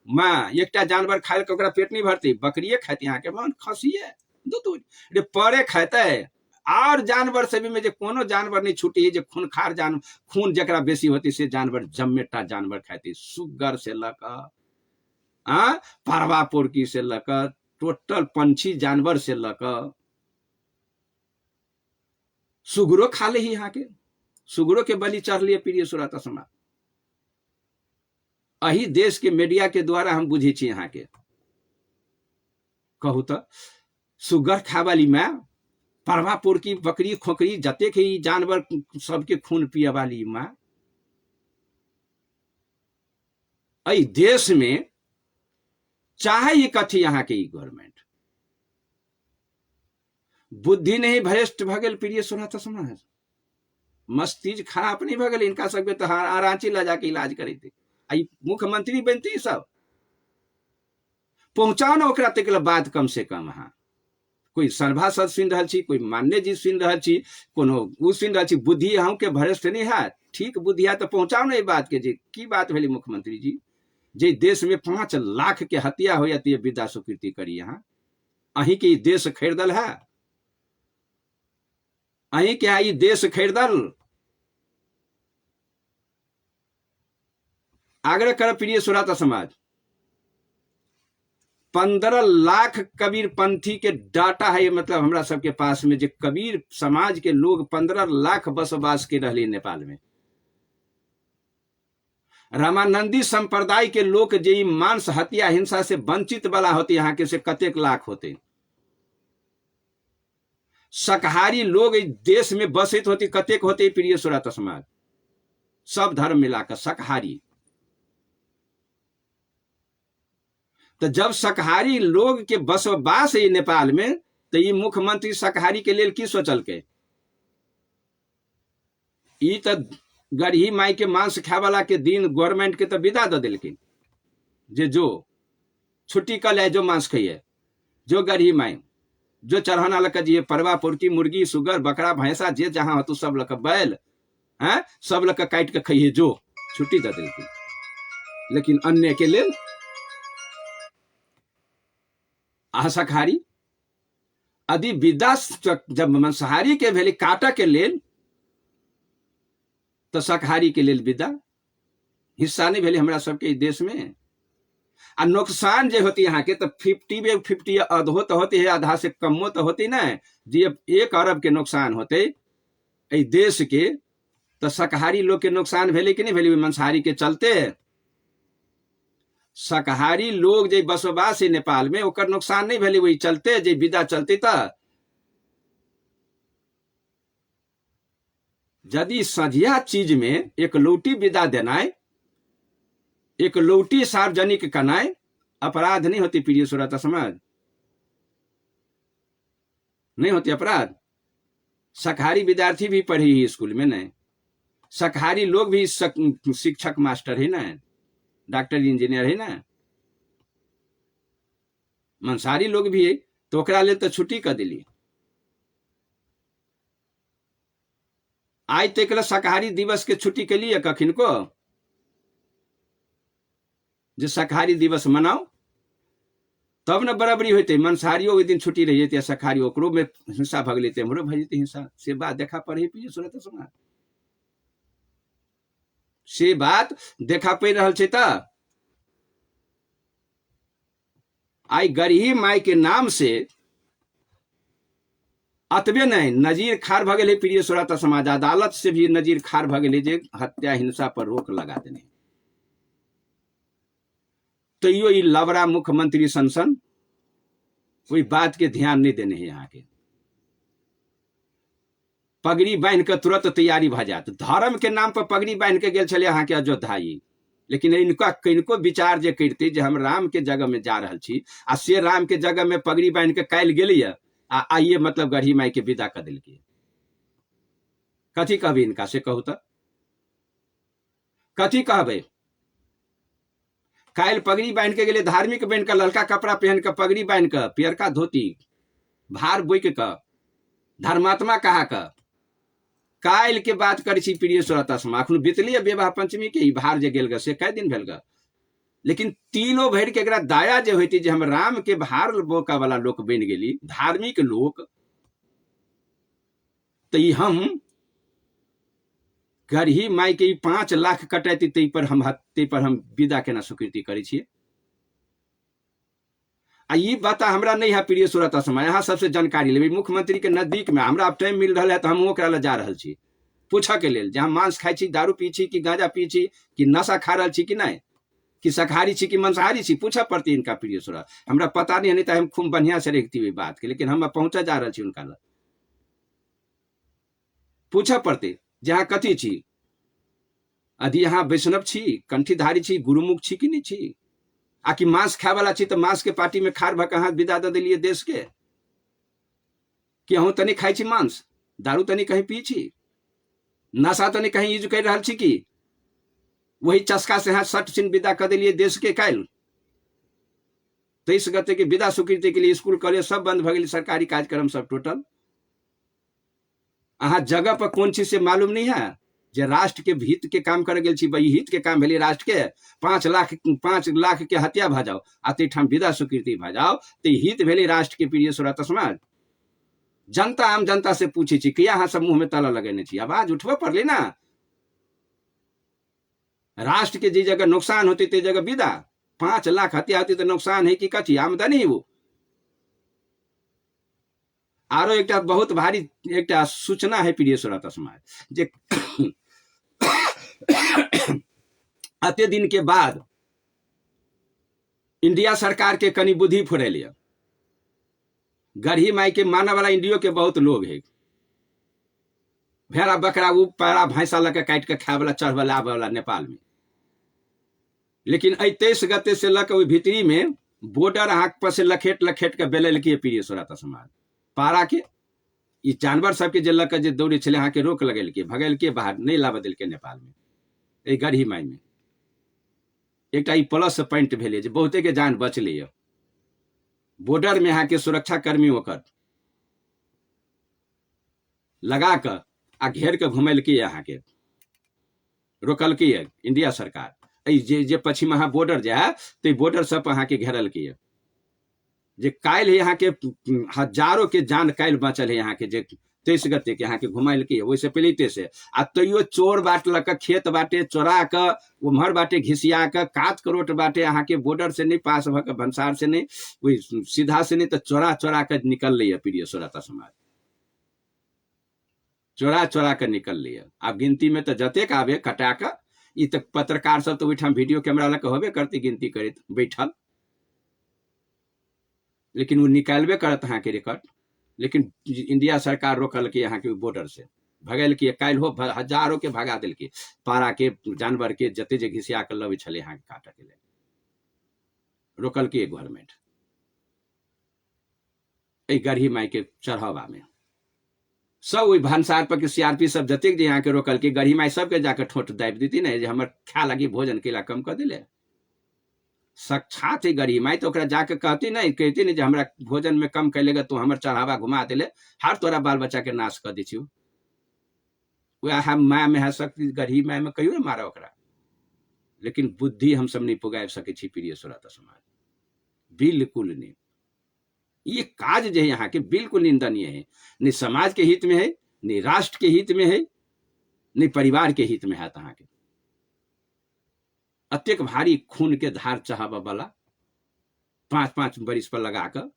माँ। एकटा जानवर खाए के ओकरा पेट नहीं भरती, बकरिए खाती यहाँ के मन, खसिए दूध रे परे खाते। और जानवर से भी में जे कोनो जानवर नहीं छूटी जे खूनखार जानवर, खून जकरा बेसी होती से जानवर जम्मेटा जानवर खाती, सुगर से लक परवा पोरकी से लक, टोटल पंछी जानवर से लक सुगरो खा ले ही यहाँ के, सुगरो के बलि चढ़ लिए प्रिय श्रोता समाज। अही देश के मीडिया के द्वारा हम बुझे छी यहाँ के, कहू तो सुगर खा वाली माँ, परवा पोरकी बकरी खोकरी जते के जानवर सबके खून पिए वाली माँ। अही देश में चाहे ये कथी यहाँ के गवर्नमेंट बुद्धि नहीं भ्रष्ट भगल प्रिय श्रोता समाज, मस्तिष्क खराब नहीं भगल इनका सबके तो रांची ला जाके इलाज करे थे। आई मुख्यमंत्री बनती सब पहुंचाओ ना ओकरा तक बात कम से कम। हाँ कोई सभासद सुन रहा छी, कोई मान्य जी सुन रहा छी, कोनो उ सुन रहा छी, बुद्धि हम के भ्रष्ट नहीं है, ठीक बुद्धि है तो पहुंचाओ ना ये बात के जी की बात भेली मुख्यमंत्री जी, जे देश में 5 लाख के हत्या हो जाती है विदा स्वीकृति करी। यहाँ अही के देश खरीदल है, अही के आई देश खरीदल। आग्रह कर प्रिय श्रोता समाज, 15 लाख कबीर पंथी के डाटा है, मतलब हमरा सबके पास में जे कबीर समाज के लोग 15 लाख बसवास के रहले नेपाल में। रामानंदी संप्रदाय के लोग जे मांस हत्या हिंसा से वंचित वाला होते यहाँ के से कतेक लाख होते। शाकाहारी लोग देश में बसित होती कतेक होते प्रिय श्रोता समाज, सब धर्म मिलाकर शाकाहारी। तो जब शाकाहारी लोग के बसवास है नेपाल में, तो ये मुख्यमंत्री शाकाहारी के लिए की सोचल के, ई तो गरही माई के मांस खाए वाला के दिन गवर्नमेंट के तो विदा दे दिलकिन, जे जो छुट्टी कल है, जो मांस खाइए, जो गरही माई, जो चढ़ाना लग जी परवा पुरकी मुर्गी सुगर बकरा भैंसा जे जहां हो तो सब लग बैल है, सब लग काट के खाइए, जो छुट्टी दे दिलकिन। लेकिन अन्य के लिए शाकाहारी यदि विदा जब मांसाहारी के भेले काटा के लेल, तो शाकाहारी के लेल विदा हिस्सा नहीं भेले हमरा सबके देश में। आ नुकसान जे होती यहाँ के तो 50 अधो तो होती है, आधा से कमो तो होती ना। जी 1 अरब के नुकसान होते ए देश के, तो शाकाहारी लोग के नुकसान भेले कि नहीं भेले मांसाहारी के चलते? शाकाहारी लोग जे बसोबास है नेपाल में, ओकर नुकसान नहीं भेले वही चलते जे विदा चलते। तो यदि सझिया चीज में एक लौटी विदा देनाय, एक लौटी सार्वजनिक करनाय अपराध नहीं होती प्रिय श्रोता समाज? नहीं होती अपराध? शाकाहारी विद्यार्थी भी पढ़ी ही स्कूल में नहीं, शाकाहारी लोग भी शिक्षक मास्टर है ना, डॉक्टर इंजीनियर है ना, मांसाहारी लोग भी है, तो ओकरा ले तो छुट्टी कर दिली। आज तक शाकाहारी दिवस के छुट्टी के लिए कखिन को जो शाकाहारी दिवस मनाओ तब न बराबरी होते। मांसाहारियों के दिन छुट्टी रही है, शाकाहारी ओकरो में हिंसा भग लेते, हमरो भग जेते हिंसा। से बात देखा पड़े पिए सुनत सुना, से बात देखा पड़ रहा है। त आई गरीही माई के नाम से अतबे नहीं नजीर खार भगे प्रिय श्रोता समाज, अदालत से भी नजीर खार भगे जे हत्या हिंसा पर रोक लगा देने। तो यो लवरा मुख्यमंत्री संसन कोई बात के ध्यान नहीं देने हैं। यहाँ के पगड़ी बांध के तुरंत तैयारी भ जात, धर्म के नाम पर पगड़ी बांध के गेल छले यहाँ के अयोध्याई। लेकिन इनका किनको विचार जे करते जे हम राम के जगह में जा रहल छी, आ से राम के जगह में पगड़ी बांध के कायल गेलिए, आ आइए मतलब गढ़ी माई के विदा कर दिल के। कथी कहबे इनका से कहू तो कथी कहबे? कायल पगड़ी बांध के गेले, धार्मिक बन के ललका कपड़ा पहन के पगड़ी बांध के पियरका धोती भार बोक के धर्मात्मा कहा के कायल के बात कर प्रिय श्रोता समा। अखन बीतलिए विवाह पंचमी के भार जे गेल से कै दिन भेल ग। लेकिन तीनों भर के एकरा दाया जे होती जे हम राम के भार बोका वाला लोग बन गेली, धार्मिक लोग, तो हम गढ़ी माई के 5 लाख कटैती ते पर हम विदा केना स्वीकृति करै छियै। आ ये बात हमरा नहीं है प्रिय श्रोता समय, यहाँ सबसे जानकारी लेबै। मुख्यमंत्री के नजदीक में हमरा टाइम मिल रहा है तो हम ओकरा ले जा रहल छी पूछे के लेल, जहाँ मांस खाई छी, दारू पी छी कि गांजा पी छी कि नशा खा रहल छी कि नहीं, कि शाकाहारी छी कि मांसाहारी छी, पूछा पड़ती इनका प्रिय श्रोता। हमरा पता नहीं है, नहीं तो हम खूब बढ़िया से रखती हुई बात के, लेकिन हम पहुंचा जा रहा छी उनका ल पूछा पड़ते जहाँ कथी छी, अधी यहाँ वैष्णव छी, कंठीधारी छी, गुरुमुख छी कि नहीं छी, आकि मांस खाए वाला छी तो मांस के पार्टी में खार भक हाथ विदा दे दिलिए देश के, कि अहूँ तनी खाई छी मांस, दारू तनी कहीं पी छी, नशा तनी कहीं यूज कर रहा छी, कि वही चस्का से हाथ सट सिन विदा कर दिलिए देश के। कायल 23 गते के विदा स्वीकृति के लिए स्कूल कॉलेज सब बंद भ गई, सरकारी कार्यक्रम सब टोटल। अहाँ जगह पर कौन चीज से मालूम नहीं है जे राष्ट्र के हित के काम कर गेल छी, वही हित के काम भेली राष्ट्र के। 5 लाख के हत्या भ जाओ आ तेठाम विदा स्वीकृति भ जाओ, तो हित भेली राष्ट्र के प्रिय श्रोता समाज। जनता आम जनता से पूछे छी कि अहाँ सब मुंह में ताला लगेने छी, आवाज उठबे पड़ले ना। राष्ट्र के जी जगह नुकसान होती ते जगह विदा, 5 लाख हत्या होती तो नुकसान है कि कथी आमदनी वो। आरो एक बहुत भारी एक सूचना है प्रिय श्रोता समाज, जे अते दिन के बाद इंडिया सरकार के कनी बुद्धि फुरे लिया। गढ़ी माई के माना वाला इंडियो के बहुत लोग है, भेड़ा बकरा वो पैरा भैंसा लगे काट के खाए वाला चढ़ वाला आवे वाला नेपाल में। लेकिन 23 गते से लग भीतरी में बॉर्डर हाथ पर से लखेट के बेलल के प्रिय श्रोता समाज। पारा के ये जानवर सबके जे लग जे दौड़े छे अहाँ के रोक लगल के भगल के बाहर नहीं लाब दिल के नेपाल में। ए गढ़ी माई में एक प्लस पॉइंट भेले जे बहुते के जान बचले। बॉर्डर में यहाँ के सुरक्षा कर्मी ओकर लगा कर आ घेर के घुमल के यहाँ के रोकल के इंडिया सरकार। जे पश्चिम यहाँ बॉर्डर जे है तो बॉर्डर सब अहाँ के घेरल के जे कायल है यहाँ के हजारों के जान कायल बचल है यहाँ के जे 23 गते के यहाँ के घुमाइल के वैसे पहले से आ तैयो चोर बाटलक खेत बाटे चोरा के उम्हर बाटे घिसिया के कात करोट बाटे यहाँ के बॉर्डर से नहीं पास भक भंसार से नहीं वही सीधा से नहीं तो चोरा चोरा के निकल रही है प्रिय श्रोता समाज, चोरा चोरा के निकल रही है। अब गिनती में तो जतेक आवे कटा के ई तक पत्रकार सब तो ओहिठाम वीडियो कैमरा लग होबे करती गिनती करत बैठल, लेकिन वो निकालबे करत अहाँ के रिकॉर्ड। लेकिन इंडिया सरकार रोकल के यहाँ के बॉर्डर से भगल के काल हो हजारों के भगा दिल के पारा के जानवर के जते जे घिसिया के लबे छले यहाँ काटे के लिए रोकल के गवर्नमेंट ए गढ़ी माई के चढ़ावा में सब वही भंसार पर के सीआरपी सब जतेक जे यहाँ के रोकल के गढ़ी माई सबके जाकर ठोट दाबि देती ना जे हमर खा लगी भोजन के ला कम कर दिले। साक्षात ही गरीब माई तो जाके कहती नहीं कहती नहीं हमरा भोजन में कम कैलेगा तो हमर चढ़ावा घुमा दिले हर तोरा बाल बच्चा के नाश कर दी वह माय में है शक्ति गरीब माय में कहियो ना मारा ओकरा, लेकिन बुद्धि हम सब नहीं पुगाब सके छी प्रिय श्रोता समाज, बिल्कुल नहीं। ये काज जो है यहाँ के बिल्कुल निंदनीय है, नहीं समाज के हित में है, नहीं राष्ट्र के हित में है, नहीं परिवार के हित में है। तहाँ के अत्यक भारी खून के धार चहावा वाला 5-5 बरिस पर लगाकर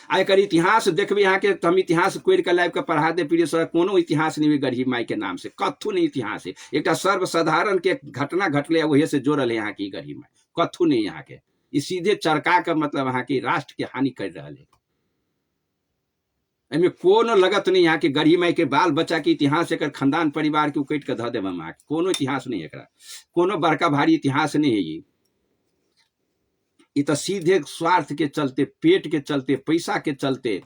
आयकर इतिहास देखबे यहाँ के हम इतिहास कोर के लाइव के पढ़ा दे प्रिय सर कोनो इतिहास नहीं गढ़ी माई के नाम से कथू नहीं इतिहास है। एक सर्वसाधारण के घटना घटले वही से जोड़ल है यहाँ की गढ़ी माई कथू नहीं यहाँ के ई सीधे चरका के मतलब यहाँ की राष्ट्र के हानि कर रहा है। एमे कोनो लगत नहीं यहाँ के गढ़ी माई के बाल बच्चा के इतिहास एक खानदान परिवार के उकट के ध देव वहाँ कोनो इतिहास नहीं है, कोनो बड़का भारी इतिहास नहीं है। ये तो सीधे स्वार्थ के चलते पेट के चलते पैसा के चलते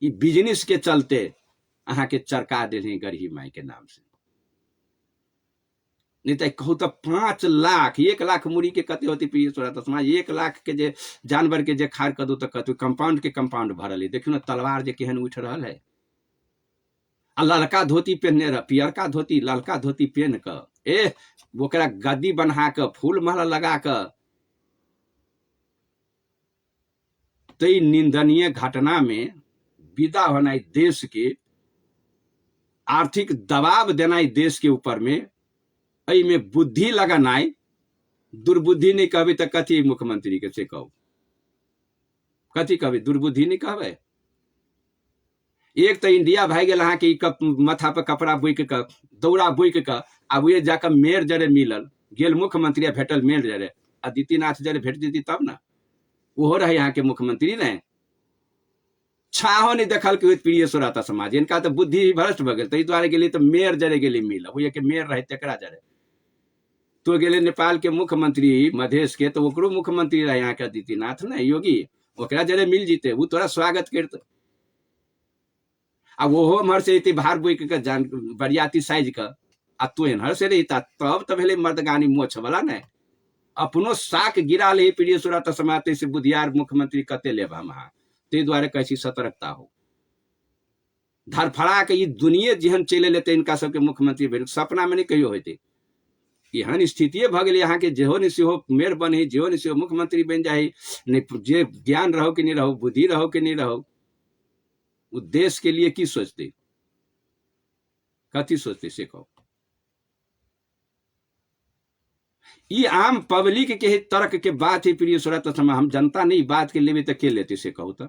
ये बिजनेस के चलते अहाँ के चरका दे गढ़ी माई के नाम से। नहीं तो कहू तो 5 लाख 1 लाख मुड़ी के कते होती प्रिय श्रोता समाज 1 लाख के जे जानवर के जे खार कर दू तो कहतु कंपाउंड के कंपाउंड भरल है। देखियो ना तलवार जे केहन उठ रहा है आ ललका धोती पहनने रह पियरका धोती ललका धोती पहन के ओकरा गद्दी बना के फूल माला लगा के तई निंदनीय घटना में विदा होना देश के आर्थिक दबाव देना देश के ऊपर में में बुद्धि लगाना दुर्बुद्धि नहीं कहबे तो कथी मुख्यमंत्री के से कहो कथी कहबे दुर्बुद्धि नहीं कहबे। एक तो इंडिया भाई गया अहाँ के माथा पर कपड़ा बुक के दौड़ा बुक के अब ये जाकर मेयर जरे मिलल गेल मुख्यमंत्री भेटल मेयर जरे आदित्यनाथ जरे भेट देती तब ना वो रहे यहाँ के मुख्यमंत्री ने छाहो नहीं देखल के प्रिय श्रोता समाज इनका तो बुद्धि भ्रष्ट भ गई द्वारे गेली तो मेयर जरे गेली मिल वो के मेयर रहे तकरा जरे तो गेले नेपाल के मुख्यमंत्री मधेश के तो ओकरो मुख्यमंत्री रहे यहाँ के आदित्यनाथ ने योगी ओकरा जरे मिल जीते वो तोरा स्वागत करते अब वो हर से भार बुक के जान बरियाती साइज का आ तो हर से रहता तब तो भेले मर्दगानी मोछ वाला ने अपनो साक गिरा ले प्रिय श्रोता समाज से बुधियार मुख्यमंत्री कते लेब हम ते द्वारे कैसी सतर्कता हो धरफड़ा के ये दुनिया जेहन चले लेते इनका सबके मुख्यमंत्री भेल सपना में नहीं कहियो होते एहन स्थिति भ गई यहाँ के जेहो ने सेहो मेयर बने जेहो ने सेहो मुख्यमंत्री बन जाए जे ज्ञान रहो कि नहीं रहो बुद्धि रहो कि नहीं रहो वो देश के लिए की सोचते कथी सोचते से कहो। ये आम पब्लिक के तर्क के बात है प्रिय श्रोता समाज हम जनता नहीं बात के लेवे तो के लेते से कहू तो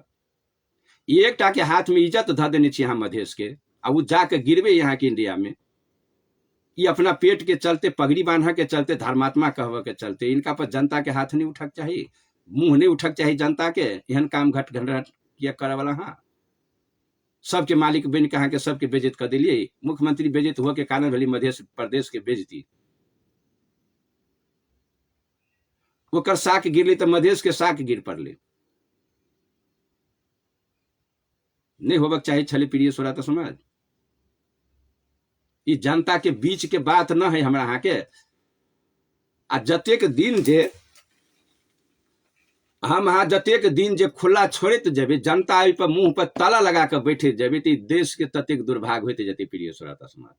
एक के हाथ में इज्जत ध देने यहाँ मधेश के अब वो जाके गिरवे यहाँ के इंडिया में ये अपना पेट के चलते पगड़ी बांधा के चलते धर्मात्मा कहवा के चलते इनका पर जनता के हाथ नहीं उठक चाहिए मुंह नहीं उठक चाहिए जनता के एहन काम घट घट किया करे वाला। हाँ सबके मालिक बन कहा के सबके बेजत कर दिलिए मुख्यमंत्री बेजत हुआ के कारण भली मध्य प्रदेश के बेजती ओकर साक गिरली तो मधेश के साक गिर पड़ले नहीं होबक चाहिए छले प्रिय श्रोता समाज। ये जनता के बीच के बात न है हमरा यहाँ के आ जतेक दिन जे हम यहाँ जतेक दिन जे खुला छोड़ते जेबे जनता पर मुंह पर ताला लगा के बैठे जेबे तो देश के ततेक दुर्भाग्य होते जते प्रिय श्रोता समाज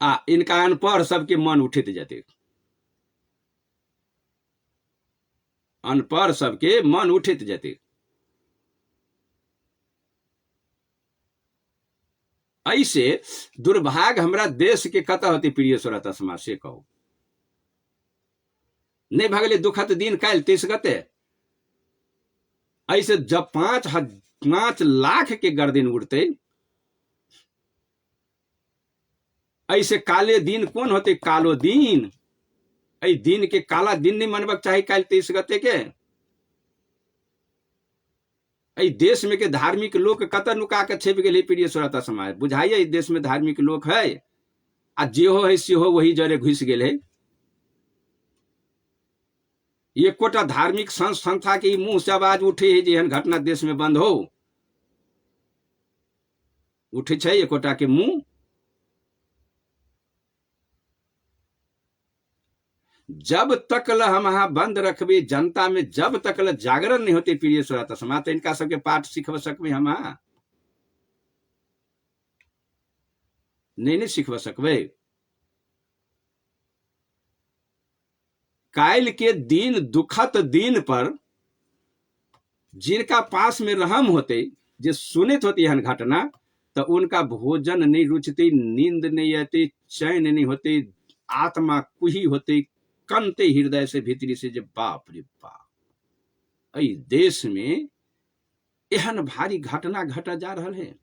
आ इनका अनपढ़ सबके मन उठते जते अनपढ़ सबके मन उठित जते ऐसे दुर्भाग्य हमरा देश के कत होती प्रिय श्रोता समाज से कहू। नहीं भगले दुखद दिन काल 23 गते ऐसे जब 5 लाख के गर्दन उड़ते, ऐसे काले दिन कौन होते? कालो दिन। ऐ दिन के काला दिन नहीं मनबक चाहे काल 23 गते के। ऐ देश में के धार्मिक लोग कत नुका के छेप गए प्रिय श्रोता समाज। बुझाइए देश में धार्मिक लोग है आ जेहो है सेहो वही जरे घुस गए। एकोटा धार्मिक संस्था के मुंह से आवाज उठे है जेहन घटना देश में बंद हो उठे छे एकोटा के मुंह। जब तक ल हम यहाँ बंद रखबे जनता में, जब तक ल जागरण नहीं होते प्रिय श्रोता समाज, तो इनका सबके पाठ सीखब सकबे हम नहीं सीखब सकबे। काल के दिन दुखद दिन पर जिनका पास में रहम होते, जो सुनित होती है घटना, तो उनका भोजन नहीं रुचते, नींद नहीं आती, चैन नहीं होते, आत्मा कुही होते, कंते हृदय से भीतरी से जे बाप रे बाप ऐ देश में एहन भारी घटना घटा जा रहा है।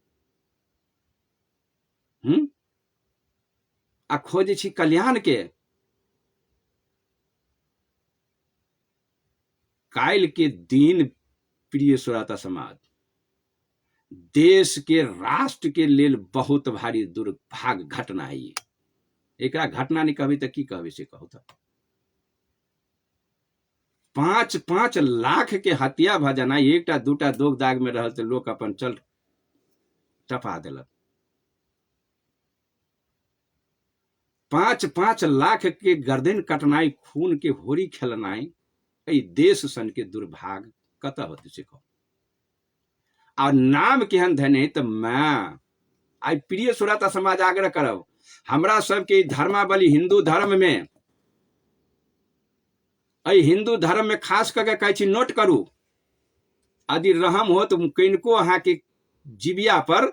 आ खोजे छी कल्याण के। काल के दिन प्रिय श्रोता समाज देश के राष्ट्र के लेल बहुत भारी दुर्भाग्य घटना है। एक घटना नहीं कहबी तो की कहबी से कहू तो 5 लाख के हत्या भ जाना, एकटा दूटा दोग दाग में रहल तो लोग अपन चल टपा दिलक। 5 लाख के गर्दन कटनाई, खून के होरी खेलनाई, ऐ देश सन के दुर्भाग्य कत होते से कहो। और नाम केहन धने तो मैं आई प्रिय श्रोता समाज आग्रह करब, हमरा सबके धर्मावली हिंदू धर्म में, ऐ हिंदू धर्म में खास करके कहे छी नोट करू, यदि रहम हो तो किनको अहाँ के जीविया पर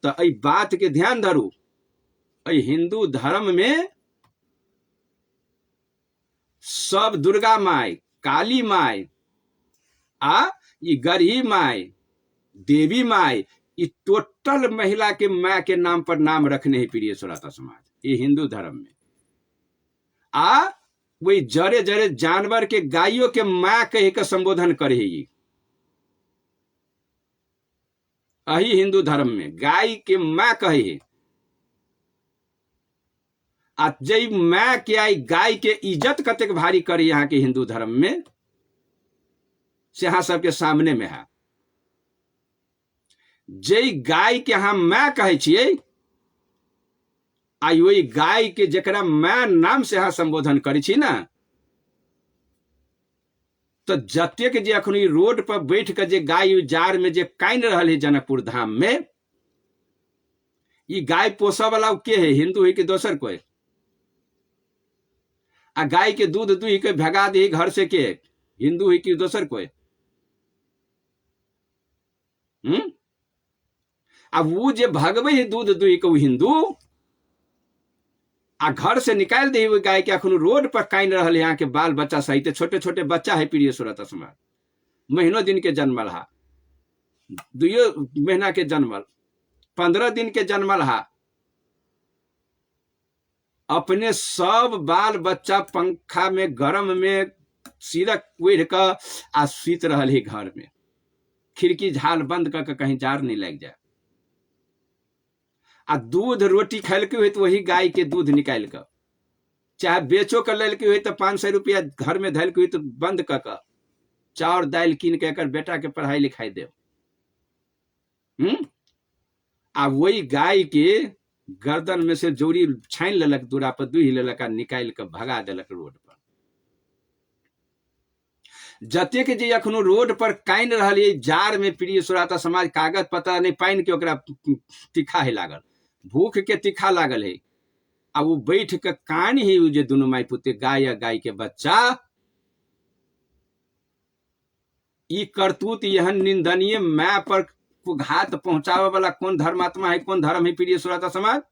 तो ऐ बात के ध्यान धरू। ऐ हिंदू धर्म में सब दुर्गा माई, काली माई आ ये गरही माई, देवी माई, ये टोटल महिला के माँ के नाम पर नाम रखने हैं प्रिय श्रोता समाज ये हिंदू धर्म में। आ वही जरे जरे जानवर के गायों के माँ कह के संबोधन करे ये अही हिंदू धर्म में गाय के माँ कहे। आ जय माँ के आई गाय के इज्जत कतेक भारी करे यहाँ के हिंदू धर्म में से यहाँ सबके सामने में है। जय गाय के हम माँ कहे छिए, आई वही गाय के जकरा माँ नाम से यहाँ संबोधन करे छी ना, तो जतेक जे अखन रोड पर बैठ के जे गाय जार में जे काइन रहल है जनकपुर धाम में, ये गाय पोसा वाला के है? हिंदू है कि दोसर कोई? आ गाय के दूध दुही के भगा दे घर से के? हिंदू है कि दोसर कोई? अब वो जे भगवे है दूध दुही के वो हिंदू, आ घर से निकाल दे हुए गाय के अखन रोड पर काइन रहल यहाँ के बाल बच्चा सहित, छोटे छोटे बच्चा है प्रिय श्रोता समाज, महीनों दिन के जन्मल हा, 2 महीना के जन्मल, 15 दिन के जन्मल हा, अपने सब बाल बच्चा पंखा में गरम में सिरक ओढ़ कर आ सुत रहल है घर में, खिड़की झाल बंद करके कहीं जार नहीं लग जाए। आ दूध रोटी खैलके हुए तो वही गाय के दूध निकाल कर, चाहे बेचो कर ललके हुए तो 500 रुपया घर में धैल के हुए तो बंद कर चाउर दाल कीन के कर बेटा के पढ़ाई लिखाई दे। आ वही गाय के गर्दन में से जोड़ी छाइन लेलक, दूरा पर दुही लेलक आ निकाल के भगा देलक रोड पर। जतेक जे अखनो रोड पर काइन रहल है जार में प्रिय श्रोता समाज, कागज पत्ता नहीं पाइन के ओकरा तीखा है लागल, भूख के तीखा लागल है, आ वो बैठ के कान ही जे दोनों माई पुते गाय या गाय के बच्चा, ई करतूत यहन निंदनीय माँ पर घात पहुंचावे वाला कौन धर्मात्मा है, कौन धर्म है प्रिय श्रोता समाज?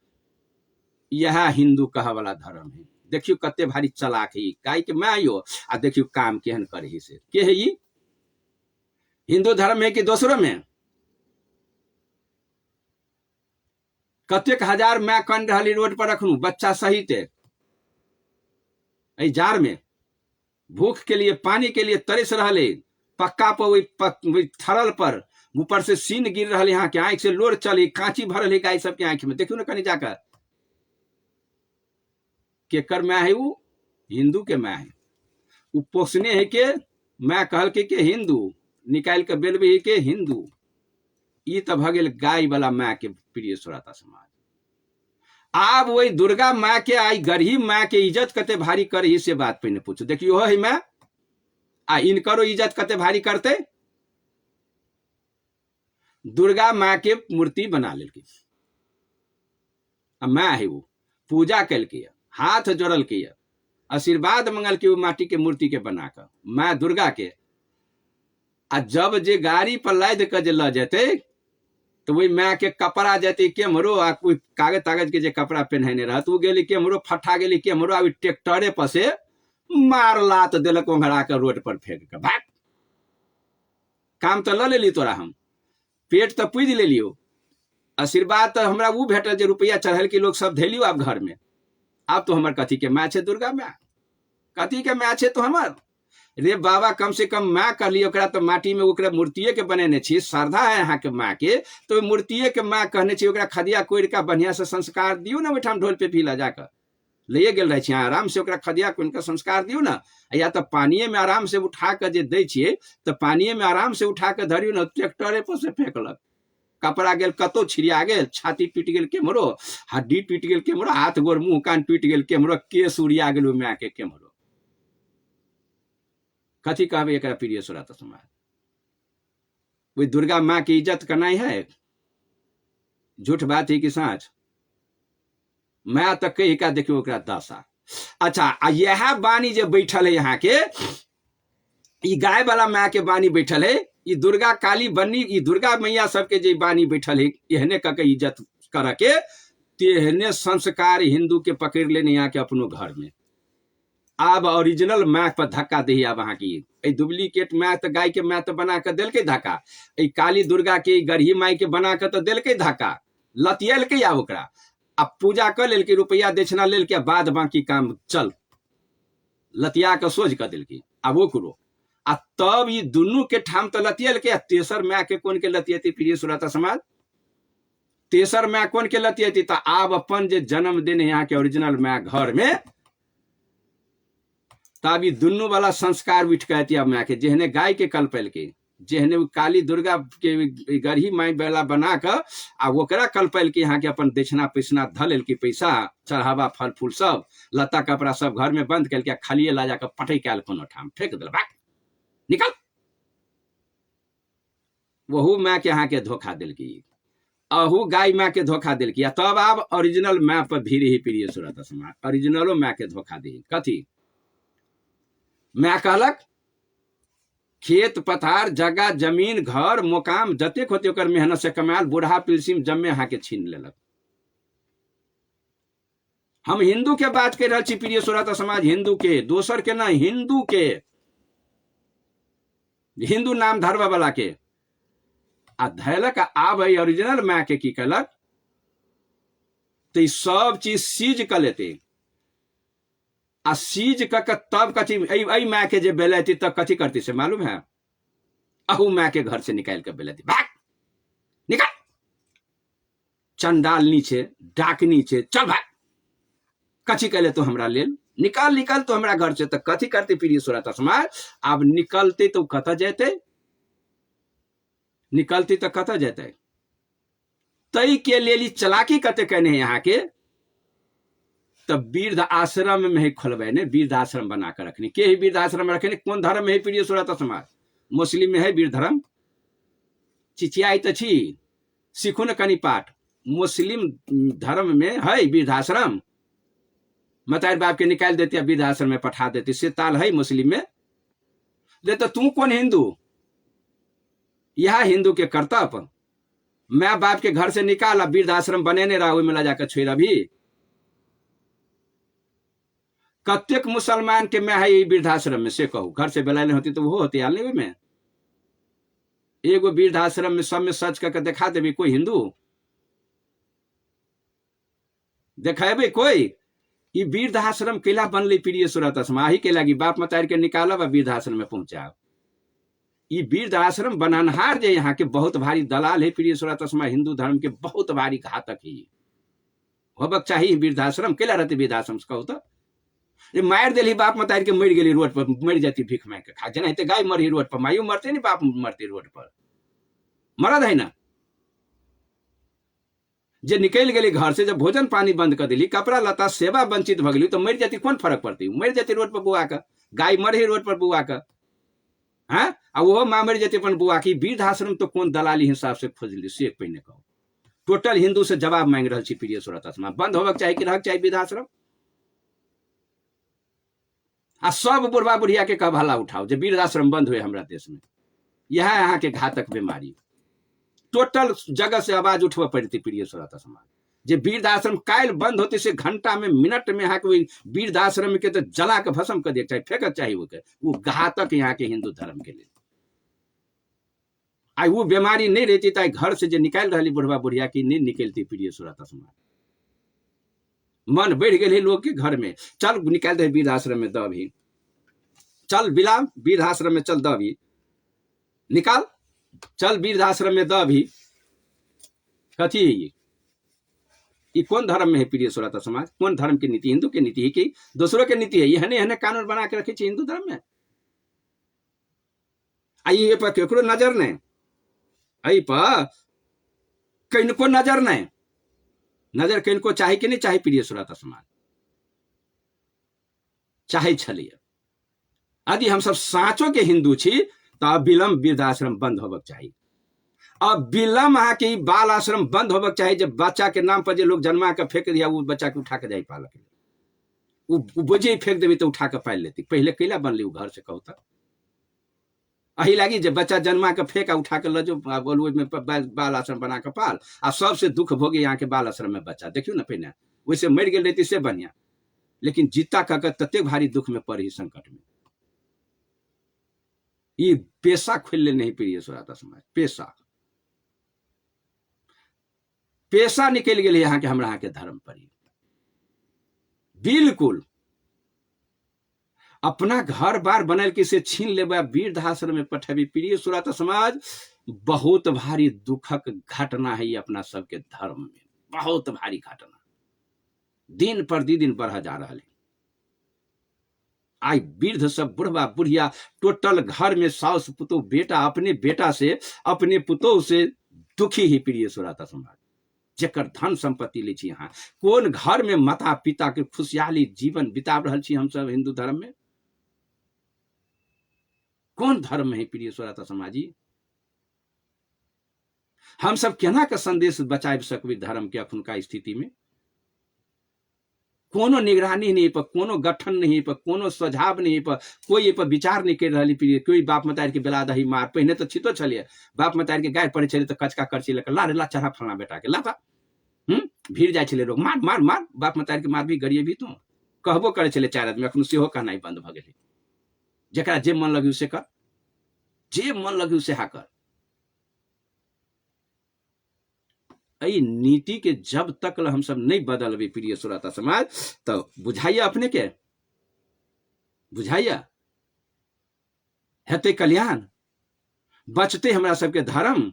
यह हिंदू कह वाला धर्म है। देखियो कते भारी चलाक है, काई के मैं आइयो आ देखियो काम केहन करे से के है। ये हिंदू धर्म है कि दूसरों में? कतेक हजार मैं कन रही रोड पर रखनू बच्चा सहित जार में भूख के लिए पानी के लिए तरस रहे, पक्का पर थरल पर ऊपर से सीन गिर रहा, यहाँ के आंख से लोर चली, कांची भरल है गाय सबके आंख में। देखियो ना कहीं जाकर केकर मैं है, वो हिंदू के मैं है। वो पोसने है के मैं कहल के हिंदू निकाल के बेलबे के हिंदू। ये तो भगेल गाय वाला माँ के प्रिय श्रोता समाज। आप वही दुर्गा माँ के आई गरीब माँ के इज्जत कते भारी कर, से बात पे पूछो। देखियो है मैं आ इनकरो इज्जत कते भारी करते। दुर्गा माँ के मूर्ति बना लेके मैं है, वो पूजा कल के हाथ जोड़ल के आशीर्वाद मंगल के, वो माटी के मूर्ति के बनाकर माँ दुर्गा के। आ जब जे गाड़ी पर लाद के ल जेते तो वही माँ के कपड़ा जेते केमरो, आ कोई कागज तागज के जे कपड़ा पहने रहत वो गेली केमरो फटा गेली केमरो, अभी ट्रैक्टरे पर से मार लात दिलक ओंघरा के रोड पर फेंक के भाग। काम तो ल लेली तोरा, हम पेट तो पूज ले लियो, आशीर्वाद तो हमरा वो भेटल जे रुपया चढ़ल के लोग सब धेलियो आप घर में। अब तो हमर कथी के माँ छे? दुर्गा माँ कथी के माँ छे तो हमर? रे बाबा कम से कम माँ कर लियो, तो माटी में ओकरा मूर्तिये के बनेने छी, श्रद्धा है यहाँ के माँ के, तो मूर्तिये के माँ कहने छी। ओकरा खदिया कोड़ का बढ़िया से संस्कार दियो ना, बैठाम ढोल पे पीला जाकर ले गेल रहे छी, आराम से ओकरा खदिया कोड़ का संस्कार दियो ना। या तो पानिये में आराम से उठा के जे दै छियै तो पानिये में आराम से उठा के धरियो ना, ट्रैक्टरे पर से फेंकलक, कपड़ा गेल कतो छिड़िया गेल, छाती पीट गेल केमरो, हड्डी पीट गेल केमरो, हाथ गोर मुंह कान पीट गेल केमरो, केस उड़िया गेल माँ के केमरो। कथी कहबे एकरा प्रिय श्रोता समाज? वही दुर्गा माँ की इज्जत करना है? झूठ बात है कि साँच? मैं तो कही का देखियो ओकरा दशा। अच्छा, यह बानी जे बैठल है यहाँ के, ई गाय वाला माँ के बानी बैठल है, ई दुर्गा काली बनी, ई दुर्गा मैया सबके जे बानी बैठल है, एहने कके इज्जत कर के तेहने संस्कार हिंदू के पकड़ लेने यहाँ के अपनो घर में। अब ओरिजिनल माँ पर धक्का दे, अब वहां की डुप्लीकेट माँ तो गाय के माँ तो बना कर दिल के धक्का, काली दुर्गा के गढ़ी माई के बना कर तो दिल के धक्का, लतियल के या ओकरा अब पूजा कर लेल के, रुपया दक्षिणा लेल के, बाद बाकी काम चल लतिया के सोच कर दिल की। अब वो करो आ तब ये दुनू के ठाम तो लतियल के, तेसर माँ के कौन के लतियती प्रिय श्रोता समाज? तेसर माँ कौन के लतियती? तो आप अपन जे जन्म दिन यहाँ के ओरिजिनल माँ घर में, तब ये दुनू वाला संस्कार उठ कहती अब माँ के, जेहने गाय के कल्पल के, जेहने काली दुर्गा के गढ़ी माई बेला बना कर आ ओकरा कल्पल के यहाँ के अपन दक्षिणा पैसना धल के, पैसा चढ़ावा फल फूल सब लत्ता कपड़ा सब घर में बंद करके खालिए ला जाकर पटै कैल कोनो ठाम फेंक दिल, निकल। वहू माँ के यहाँ के धोखा दिल की, अहू गाय माँ के धोखा दिल की। तब अब ओरिजिनल माँ पर भीड़ ही प्रिय श्रोता समाज, ओरिजिनलो माँ के धोखा दी। कथी मैं कहलक? खेत पथार जगह जमीन घर मुकाम जतेक होते ओकर मेहनत से कमाल, बूढ़ा पिलसिम जम्मे यहाँ के छीन लेलक। हम हिंदू के बात कर रहे प्रिय श्रोता समाज, हिंदू के, दोसर के ना, हिंदू के, हिंदू नाम धरवा वाला के आ धैलक। आब ओरिजिनल माँ के की कलक? तो सब चीज सीज कर लेते आ सीज कक तब कथी माँ के जे बेलती तब कथी करती से मालूम है? अहू माँ के घर से निकाल कर बेलती, भाग निकल, चंडाल नीचे डाक नीचे, चल भाग, कथी कहले तो हमरा लेल, निकल निकल तो हमरा घर से। तो कथी करते प्रिय श्रोता समाज? अब निकलते तो कत जेते, निकलती तो कत जेते? तई के लिए चलाकी कते कहने यहाँ के, तब वृद्ध आश्रम में ही खोलबे ने, वृद्ध आश्रम बना कर रखनी के ही वृद्ध आश्रम में रखने। कौन धर्म है प्रिय श्रोता समाज? मुस्लिम में है वृद्ध धर्म, चिचियाई तो छी, सीखो न कनी पाठ। मुस्लिम धर्म में है वृद्ध आश्रम, मतार बाप के निकाल देती वृद्ध आश्रम में पठा देती, से ताल है मुस्लिम में। दे तो तू कौन हिंदू? यह हिंदू के कर्तव्य माँ बाप के घर से निकाला, वृद्धाश्रम बने नहीं रहा, ओहि में ला जाकर छोड़। अभी कत्यक मुसलमान के मैं है वृद्धाश्रम में से कहू, घर से बेला नहीं होती तो वो होती हाल नहीं में। एगो वृद्धाश्रम में सब में सच करके दिखा देवी कोई हिंदू देखेबे कोई। ई वृद्धाश्रम केला बनले प्रिय सुरत समाही के लगी बाप मतार के निकालब आ वृद्धाश्रम में पहुंचा। ई वृद्धाश्रम बननहार जे यहाँ के बहुत भारी दलाल है प्रिय सुरत समा, हिंदू धर्म के बहुत भारी घातक है। होबक चाहिए वृद्धाश्रम, केला रहते वृद्धाश्रम कहू तो ये मार दिली बाप मतार के मर गई रोड पर, मर जाती भीख मांग के खा। जना गाय मरी रोड पर, मायू मरते नहीं बाप मरती रोड पर, मरद है ना। जे निकल गई घर से, जब भोजन पानी बंद कर दिली, कपड़ा लता सेवा वंचित भ गई, तो मर जाती कौन फर्क पड़ती? मर जाती रोड पर बुआ का, गाय मर ही रोड पर बुआ का। हाँ, वो माँ मर जाती अपन बुआ की। वृद्धाश्रम तो कौन दलाली हिसाब से खोजली से पहिने कहो। टोटल हिंदू से जवाब मांग रहा प्रिय सुरत आत्मा, बंद होबक चाहिए कि रहक चाहिए वृद्धाश्रम। आ सब बुढ़वा बुढ़िया के कब हल्ला उठाओ जे वृद्धाश्रम बंद हुए हमारा देश में। यह यहाँ के घातक बीमारी, टोटल जगह से आवाज उठवा पड़ती प्रिय सुरत समाज। जे वृद्धाश्रम काल बंद होते से घंटा में मिनट में यहाँ के वृद्धाश्रम के तो जला के भस्म कर दिया चाहिए, फेंक चाहिए वो घातक यहाँ के हिंदू धर्म के लिए। आई वो बीमारी नहीं रहती तो घर से जो निकाल रही बुढ़वा बुढ़िया की नहीं निकलती प्रिय सुरत समाज। मन बढ़ गए लोग के घर में, चल निकाल दे वृद्धाश्रम में द भी, चल बिला वृद्धाश्रम में चल द भी, निकाल चल वृद्धाश्रम में द भी। कथी है ये कौन धर्म में है प्रिय सुरत समाज? कौन धर्म की नीति? हिंदू की नीति है कि दूसरों की नीति है? यह कानून बना के रखे हिंदू धर्म में। आइए पर केकरो नजर नहीं, आई पर कनको नजर नहीं, नजर कनको चाहे कि नहीं चाहे प्रिय सुरत समाज? चाहे छलिए। यदि हम सब साँचो के हिंदू छी तो अविलंब वृद्धाश्रम बंद होबक चाहिए। अब विलम्ब अहाँ के बाल आश्रम बंद होबक चाहिए। जब बच्चा के नाम पर जो लोग जन्मा के फेंक दिया, वो बच्चा के उठा के जाए पालक, वो बोझे फेंक देवी तो उठा के पाल लेती। पहले कैला बनली घर से कहू तक अही लगी जब बच्चा जन्मा के फेंका उठा के लजो बोलू में बाल आश्रम बना के पाल। आ सबसे दुख भोगे यहाँ के बाल आश्रम में बच्चा। देखियो ना पहले वैसे मर गए रहती से बढ़िया, लेकिन जीता कह तते भारी दुख में पड़ी संकट में। ये पेशा खुलने नहीं प्रिय सुरत समाज, पेशा निकल गए यहाँ के हमरा के धर्म पर। बिल्कुल अपना घर बार बनल के से छीन ले वृद्धाश्रम में पठेबी प्रिय सुरत समाज। बहुत भारी दुखक घटना है ये अपना सबके धर्म में, बहुत भारी घटना दिन पर दिन बढ़ जा रहा है। आई वृद्ध सब बुढ़वा बुढ़िया टोटल घर में सास पुतोह बेटा अपने बेटा से अपने पुतोह से दुखी ही प्रिय सुरत समाज। जेकर धन संपत्ति ले छी यहाँ, कौन घर में माता पिता के खुशहाली जीवन बिता रहा छी हम सब हिंदू धर्म में? कौन धर्म है प्रिय सुरत समाजी? हम सब केना के संदेश बचाए सकबे धर्म के अखुनका स्थिति में? कोनो निगरानी नहीं पर, कोनो गठन नहीं पर, कोनो सुझाव नहीं पर, कोई पर विचार नहीं कर रही प्रिय। कोई बाप मतार के बेला दही मार, पहले तो छितो चलिए बाप मतार के गाय पड़े चले तो कचका करची लेकर ला रे ला चढ़ा फलना बेटा के लाता भीड़ जाए चले लोग मार मार मार। बाप मतार के मार भी गरिए भी तो कहबो करे चले चार आदमी, अखन सेहो कहनाई बंद भ गेलै। जकरा जे मन लगे उसे कर, जे मन लगे उसे हा कर। आई नीति के जब तक हम सब नहीं बदलबे प्रिय सुरत समाज, तो बुझाइए अपने के, बुझाइए हेते कल्याण, बचते हमरा सबके धर्म।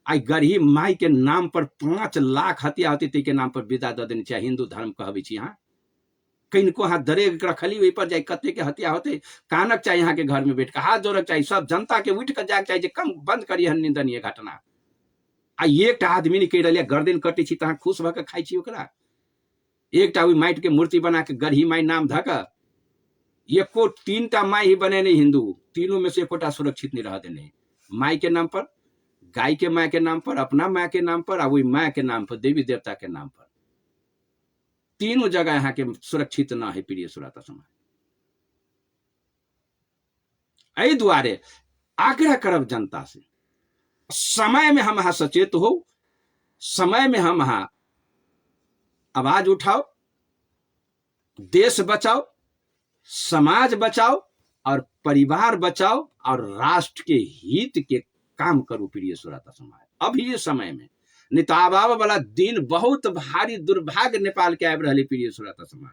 आई गरीब माई के नाम पर 5 लाख हत्या होती ते के नाम पर विदा द देनी चाहिए। हिंदू धर्म कहबे छी यहाँ कनको हाथ दरेग रखली वही पर जाए कते के हत्या होते कानक चाहिए यहाँ के घर में बैठ के हाथ जोड़क चाहिए। सब जनता के उठ कर जाग चाहिए कम बंद करिए निंदनीय घटना। आ एक आदमी नहीं कह रहा गर्दन कटे छी तहाँ खुश भऽ के खाई छी ओकरा। एक माटि के मूर्ति बना के गढ़ी माई नाम धक एको 3टा माई ही बने नहीं हिंदू, तीनों में से एकोटा सुरक्षित नहीं रह देने। माई के नाम पर, गाय के माँ के नाम पर, अपना माँ के नाम पर, वही माँ के नाम पर, देवी देवता के नाम पर, तीनों जगह यहाँ के सुरक्षित ना है प्रिय सुरत समाज। एहि दुआरे आग्रह करब जनता से, समय में हम सचेत हो समय में हम यहाँ आवाज उठाओ, देश बचाओ, समाज बचाओ और परिवार बचाओ और राष्ट्र के हित के काम करो प्रिय श्रोता समाज। अभी ये समय में नहीं तो आबाब वाला दिन बहुत भारी दुर्भाग्य नेपाल के आबि रही प्रिय श्रोता समाज,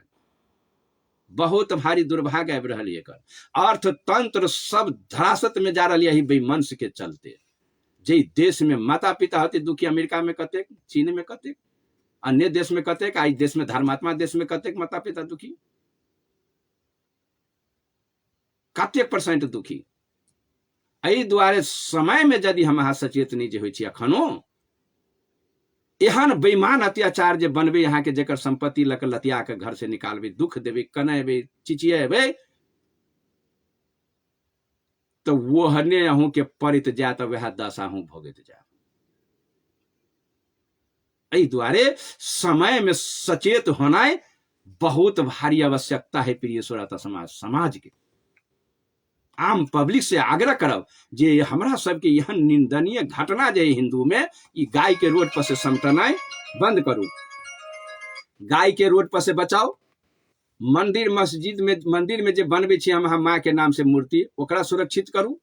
बहुत भारी दुर्भाग्य आबि रही। अर्थतंत्र सब धरासत में जा रही है बेमंस के चलते। जे देश में माता पिता होते दुखी, अमेरिका में कतेक, चीन में कतेक, अन्य देश में कतेक, आई देश में धर्मात्मा देश में कतेक माता पिता दुखी, कतेक % दुखी। एहि दुआरे समय में यदि हम अहाँ सचेत नहीं जे होइ छी, अखनो एहन बेईमान अत्याचार जे बनबे, यहाँ के जेकर संपत्ति लक लतिया के घर से निकालबे, दुख देवे, कनेबे, चिचिएबे, तो वो हने अहूँ के परित जात, वह दशा अहूँ भोगत जात। एहि दुआरे समय में सचेत होना बहुत भारी आवश्यकता है प्रिय श्रोता समाज के। आम पब्लिक से आग्रह करब जे हमरा सबके यहाँ निंदनीय घटना जे हिंदू में, ई गाय के रोड पर से समटनाई बंद करू, गाय के रोड पर से बचाओ। मंदिर मस्जिद में, मंदिर में जे बनबे छी हम माँ के नाम से मूर्ति, ओकरा सुरक्षित करू,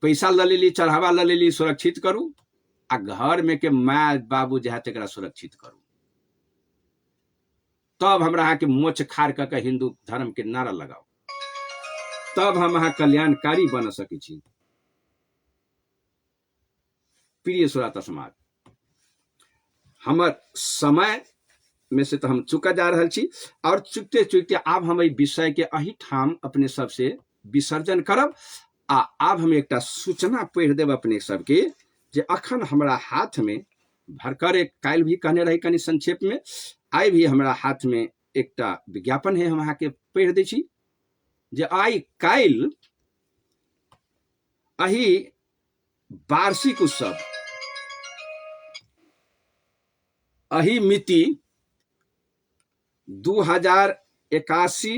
पैसा ल लेली, चढ़ावा ल लेली, सुरक्षित करू। आ घर में के माँ बाबू जे है तेकरा सुरक्षित करू। तब हमरा अहाँ के मोच खार के हिंदू धर्म के नारा लगाओ, तब हम अहाँ कल्याणकारी बन सकै छी प्रिय श्रोता समाज। हमर समय में से तो हम चुका जा रहा छी, और चुकते चुकते आब हम विषय के अही ठाम अपने सबसे विसर्जन करब। आ आब हम एक सूचना पढ़ देव अपने सबके, जे अखन हमरा हाथ में भरकर, काल भी कहने रही कनि संक्षेप में, आई भी हमरा हाथ में एक विज्ञापन है, हम अहाँ के पढ़ दै छी जे आई काल अही वार्षिक उत्सव, अही मिति 2081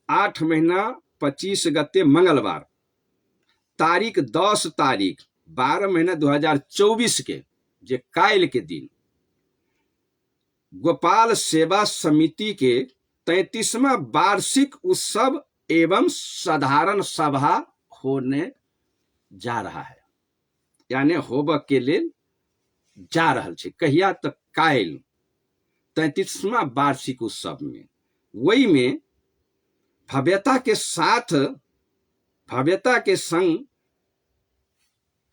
8 महीना 25 गते मंगलवार, तारीख 10 तारीख 12 महीना 2024 के जे काल के दिन गोपाल सेवा समिति के 33वां वार्षिक उत्सव एवं साधारण सभा होने जा रहा है, यानी होब के लिए जा रहल छै। कहिया तक? काल 33वां वार्षिक उत्सव में, वही में भव्यता के साथ, भव्यता के संग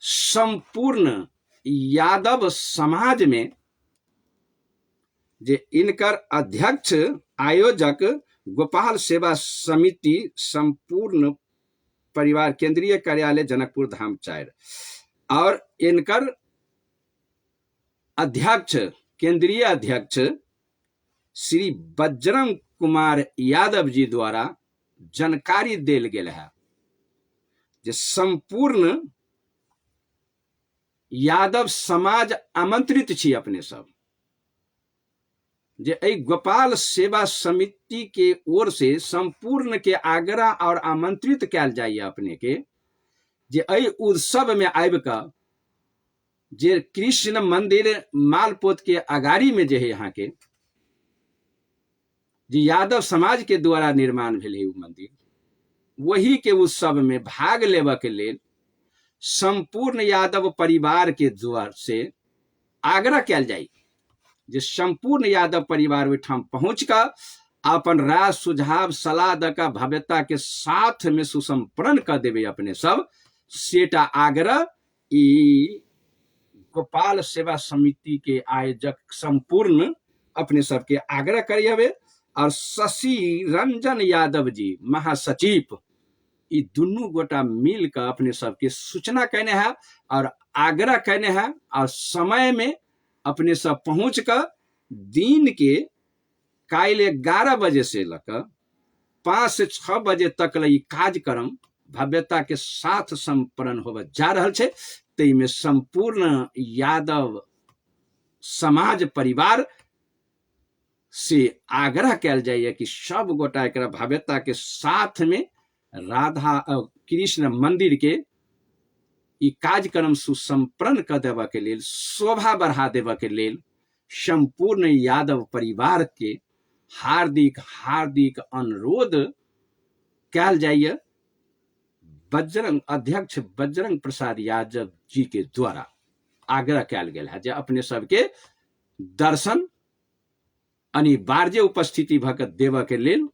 संपूर्ण यादव समाज में जे इनकर अध्यक्ष आयोजक गोपाल सेवा समिति संपूर्ण परिवार, केंद्रीय कार्यालय जनकपुर धाम 4, और इनकर अध्यक्ष, केंद्रीय अध्यक्ष श्री बजरंग कुमार यादव जी द्वारा जानकारी देल गेल है जे संपूर्ण यादव समाज आमंत्रित छी अपने सब, जे एहि गोपाल सेवा समिति के ओर से संपूर्ण के आग्रह और आमंत्रित कैल जाइए अपने के, जे एहि उत्सव में आबि का जे कृष्ण मंदिर मालपोत के अगाड़ी में जे है यहाँ के, जे यादव समाज के द्वारा निर्माण भेल है मंदिर, वही के उत्सव में भाग लेवा के लिए संपूर्ण यादव परिवार के द्वार से आग्रह कैल जाए जे संपूर्ण यादव परिवार ओहिठाम पहुंच का अपन राय सुझाव सलाह दका भव्यता के साथ में सुसंपन्न कर देवे अपने सब सेटा आग्रह ई गोपाल सेवा समिति के आयोजक संपूर्ण अपने सबके आग्रह करिए। और शशि रंजन यादव जी महासचिव, ई दुनू गोटा मिल कर अपने सबके सूचना कहने हैं और आग्रह कहने हैं, और समय में अपने सब पहुंच कर दिन के काल 11 बजे से लेकर 5 से 6 बजे तक ई कार्यक्रम भव्यता के साथ संपन्न होवे जा रहल छे। तई में संपूर्ण यादव समाज परिवार से आग्रह कैल जाइए कि सब गोटा एक भव्यता के साथ में राधा कृष्ण मंदिर के ई कार्यक्रम सुसंपन्न कर देवा के लेल, शोभा बढ़ा देवा के लेल संपूर्ण यादव परिवार के हार्दिक हार्दिक अनुरोध कयल जाइए बजरंग अध्यक्ष बजरंग प्रसाद यादव जी के द्वारा आग्रह कयल गेल है जे अपने सबके दर्शन अनिवार्य उपस्थिति भऽ कऽ देवा के लेल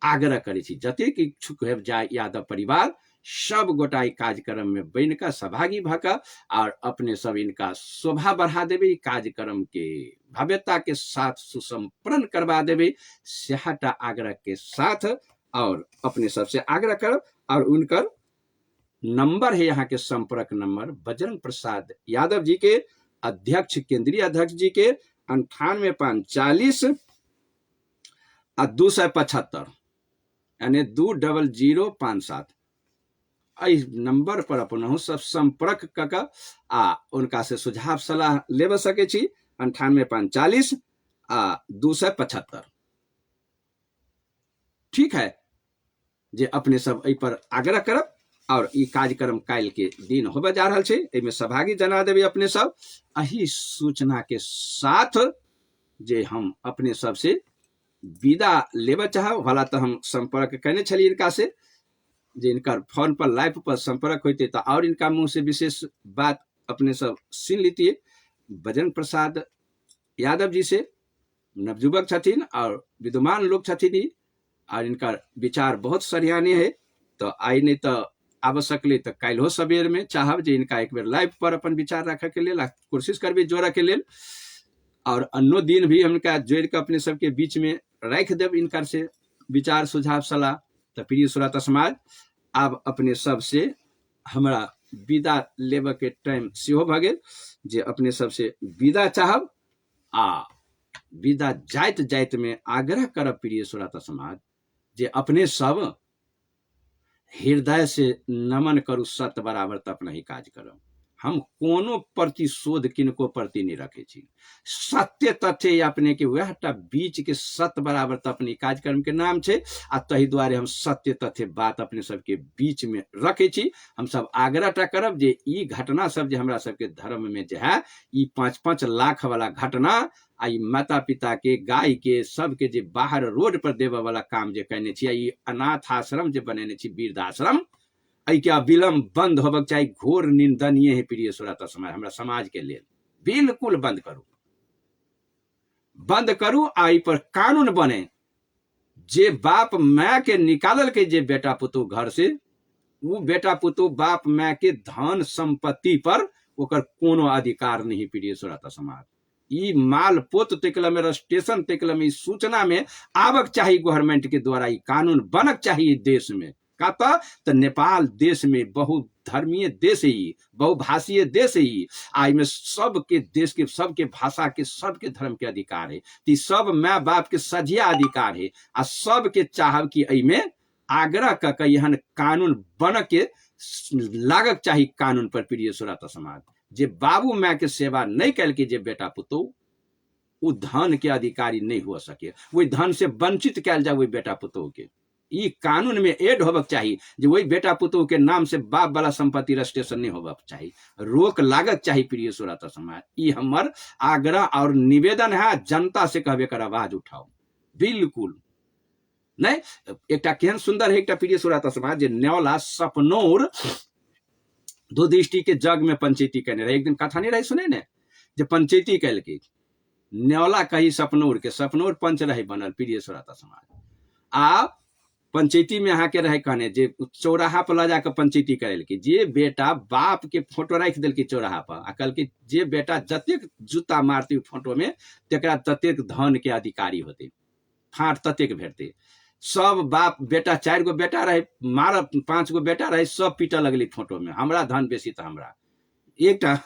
आग्रह करै छी। जतेक इच्छुक है जाय यादव परिवार सब गोटा कार्यक्रम में बन कर सहभागी भऽ कऽ और अपने सब इनका शोभा बढ़ा देवे, कार्यक्रम के भव्यता के साथ सुसंपन्न करवा देवे, सेहटा आग्रह के साथ और अपने सबसे आग्रह करब। और उनकर नंबर है यहाँ के संपर्क नंबर बजरंग प्रसाद यादव जी के अध्यक्ष केंद्रीय अध्यक्ष जी के 98 और 275 यानी 20057 इस नंबर पर अपन सब संपर्क कऽ आ उनका से सुझाव सलाह लेब सके छी। 98 आ 275 ठीक है जे अपने सब एहि पर आग्रह करब और ई कार्यक्रम काल के दिन होबे जा रहा है, में सहभागी जना देवे अपने सब। अही सूचना के साथ जे हम अपने सब से विदा लेबे चाहब, भला तो हम संपर्क करने छली इनका से जे इनका फोन पर लाइव पर संपर्क होते तो और इनका मुंह से विशेष बात अपने सब सुन लीजिए। बजरंग प्रसाद यादव जी से नवजुवक छथिन और विद्वान लोग छथिन और इनका विचार बहुत सराहनीय है। तो आई नहीं तो आवश्यक ले तो काल्हो सबेर में चाहब जे इनका एक बेर लाइव पर अपन विचार रखे के लिए कोशिश करबे जोड़े के लिए, और अन्नो दिन भी हमका जोड़ के अपने सबके बीच में रख देव इनका से विचार सुझाव सलाह। तो प्रिय श्रोता समाज अब अपने सब से हमरा विदा लेब के टाइम सेहो भ गेल जे अपने सब से विदा चाहब आ विदा जाइत जाइत में आग्रह करब प्रिय श्रोता समाज जे अपने सब हृदय से नमन करू, सत बराबर तो अपना ही काज करब। हम कोनो प्रतिशोध किनको प्रति नहीं रखे छी, सत्य तथ्य अपने के वहटा बीच के सत बराबर तो अपने कार्यक्रम के नाम छे आ तही द्वारे हम सत्य तथ्य बात अपने सबके बीच में रखे छी। हम सब आग्रह करब जे ई घटना सब जे हमरा सबके धर्म में जे है ई 5-5 लाख वाला घटना आ माता पिता के गाय के सबके जे बाहर रोड पर देवे वाला काम जे कहने छी, ई अनाथ आश्रम जे बनेने छी वृद्धाश्रम, क्या विलम्ब बंद होबक चाही। घोर निंदनीय है प्रिय श्रोता समाज, हमरा समाज के लिए बिल्कुल बंद करू, बंद करू। आई पर कानून बने जे बाप माय के निकालल के जे बेटा पुतु घर से, वो बेटा पुतु बाप माय के धन संपत्ति पर ओकर कोनो अधिकार नहीं प्रिय श्रोता समाज। ई माल पोत तकला में रजिस्ट्रेशन तकला में सूचना में आवक चाहिए, गवर्नमेंट के द्वारा ई कानून बनक चाहिए देश में। कहता तो नेपाल देश में बहुत धर्मीय देश है, बहुभाषीय देश है, आई में सबके देश के सबके भाषा के सबके धर्म के अधिकार है, ती सब माँ बाप के सजिया अधिकार है आ सबके चाहब कि आई में आग्रह कर यहन कानून बन के लागक चाहिए कानून पर प्रिय श्रोता समाज। जे बाबू माँ के सेवा नहीं कल के जे बेटा पुतो वो धन के अधिकारी नहीं हो सके, वही धन से वंचित कल जाए वही बेटा पुतो के। ई कानून में ऐड होबक चाहिए जे वही बेटा पुतो के नाम से बाप वाला संपत्ति रजिस्ट्रेशन नहीं होबक चाहिए, रोक लागत चाहिए प्रिय श्रोता समाज। ई हमर आग्रह और निवेदन है, जनता से कहबे कर आवाज उठाओ बिल्कुल नहीं। एक केहन सुंदर है एक प्रिय श्रोता समाज जे न्योला सपनौर दो दृष्टि के जग में पंचायती कहने रहे, एक दिन कथा नहीं रही सुने ने जे पंचायती कल के न्योला कही सपनौर के, सपनौर पंच रहे बनल प्रिय श्रोता समाज। आ पंचायती में अहाँ के रहे कहने जे चौराहा पर ला जाकर पंचायती करे के, जे बेटा बाप के फोटो रख दिल के चौराहा पर आ कल के जे बेटा जतेक जूता मारती फोटो में तेकरा ततेक धन के अधिकारी होते, फाट ततेक भेटते। सब बाप बेटा 4 गो बेटा रहे, मार 5 गो बेटा रहे, सब पीटा लगली फोटो में, हमरा धन बेसी तो हमरा एकटा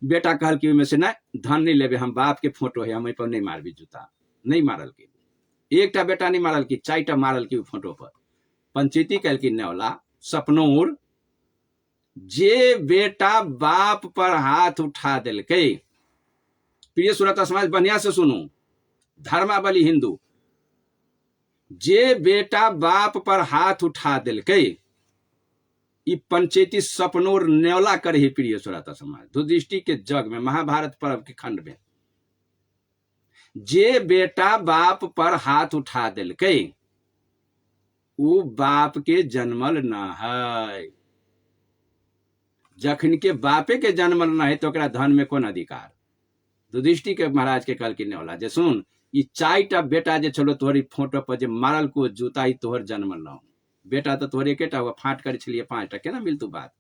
बेटा कहल कि में से नहीं धन नहीं लेबे, हम बाप के फोटो है, हम पर नहीं मारबी जूता, नहीं मारल के एकटा बेटा नहीं मारल की 4टा मारल की फोटो पर। पंचायती कल की न्योला सपनौर जे बेटा बाप पर हाथ उठा दिल के, प्रिय श्रोता समाज बढ़िया से सुनू, धर्मावली हिंदू, जे बेटा बाप पर हाथ उठा दिल के ई पंचेती सपनोर न्योला कर ही प्रिय श्रोता समाज। दुर्दृष्टि के जग में महाभारत पर्व के खंड में जे बेटा बाप पर हाथ उठा दिलकै उ बाप के जन्मल न है। जखन के बापे के जन्मल न है तो ओकरा धन में कौन अधिकार। दुर्दृष्टि के महाराज के कल की न्योला जे सुन ई 4टा बेटा जे चलो तोहरी फोटो पर जे मारल को जूता ही तोहर जन्मल न हो। बेटा तो तोहरे एकेटा हुआ फाट कर छलिए 5टा केना मिलतू बात।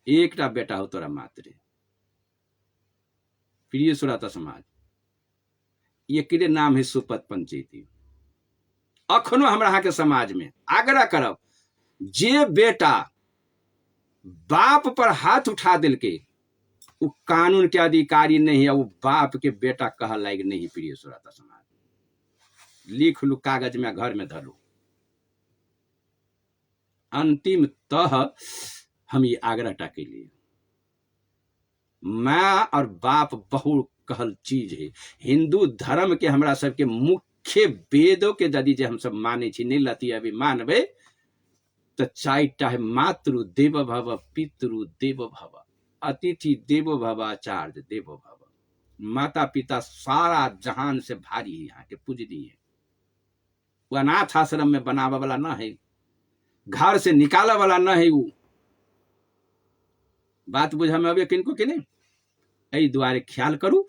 एकटा बेटा हो तोरा मात्र। प्रिय श्रोता समाज ये नाम है सुपथ पंचेती। अखनो हमरा अहाँ के समाज में आग्रह करब जे बेटा बाप पर हाथ उठा दिल के वो कानून के अधिकारी नहीं है, वो बाप के बेटा कह लायक नहीं। प्रिय श्रोता समाज लिख लू कागज में घर में धरू। अंतिम तह हम ये आग्रह के लिए माँ और बाप बहु कहल चीज है। हिंदू धर्म के हमरा सबके मुख्य वेदों के यदि जे हम सब माने छी नहीं लती अभी मानबे तो 4टा है। मातृ देव भव, पितृ देव भव, अतिथि देवो भव, आचार्य देवो भव। माता पिता सारा जहान से भारी है, यहाँ के पूजनीय है। वो अनाथ आश्रम में बनावा वाला न है, घर से निकाला वाला न है। वो बात बुझा में अबे किनको कि नहीं। एहि दुआरे ख्याल करू,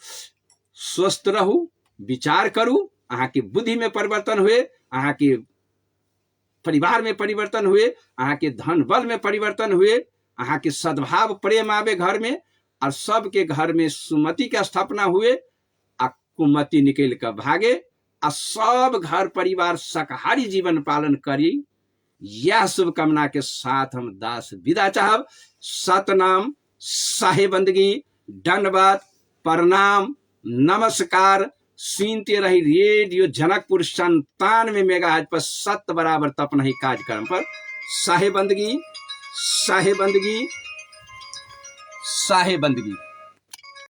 स्वस्थ रहू, विचार करू। अहाँ के बुद्धि में परिवर्तन हुए, अहाँ के परिवार में परिवर्तन हुए, अहाँ के धन बल में परिवर्तन हुए, अहाँ के सद्भाव प्रेम आवे घर में, और सबके घर में सुमति के स्थापना हुए आ कुमति निकल कर भागे आ सब घर परिवार शाकाहारी जीवन पालन करी। यह शुभकामना के साथ हम दास विदा चाहब। सतनाम, साहेबंदगी, दंडवत, प्रणाम, नमस्कार। सुनते रही रेडियो जनकपुर 97 मेगाहर्ट्ज पर सत्य बराबर तप नहीं कार्यक्रम पर। साहेबंदगी, साहेबंदगी, साहेबंदगी।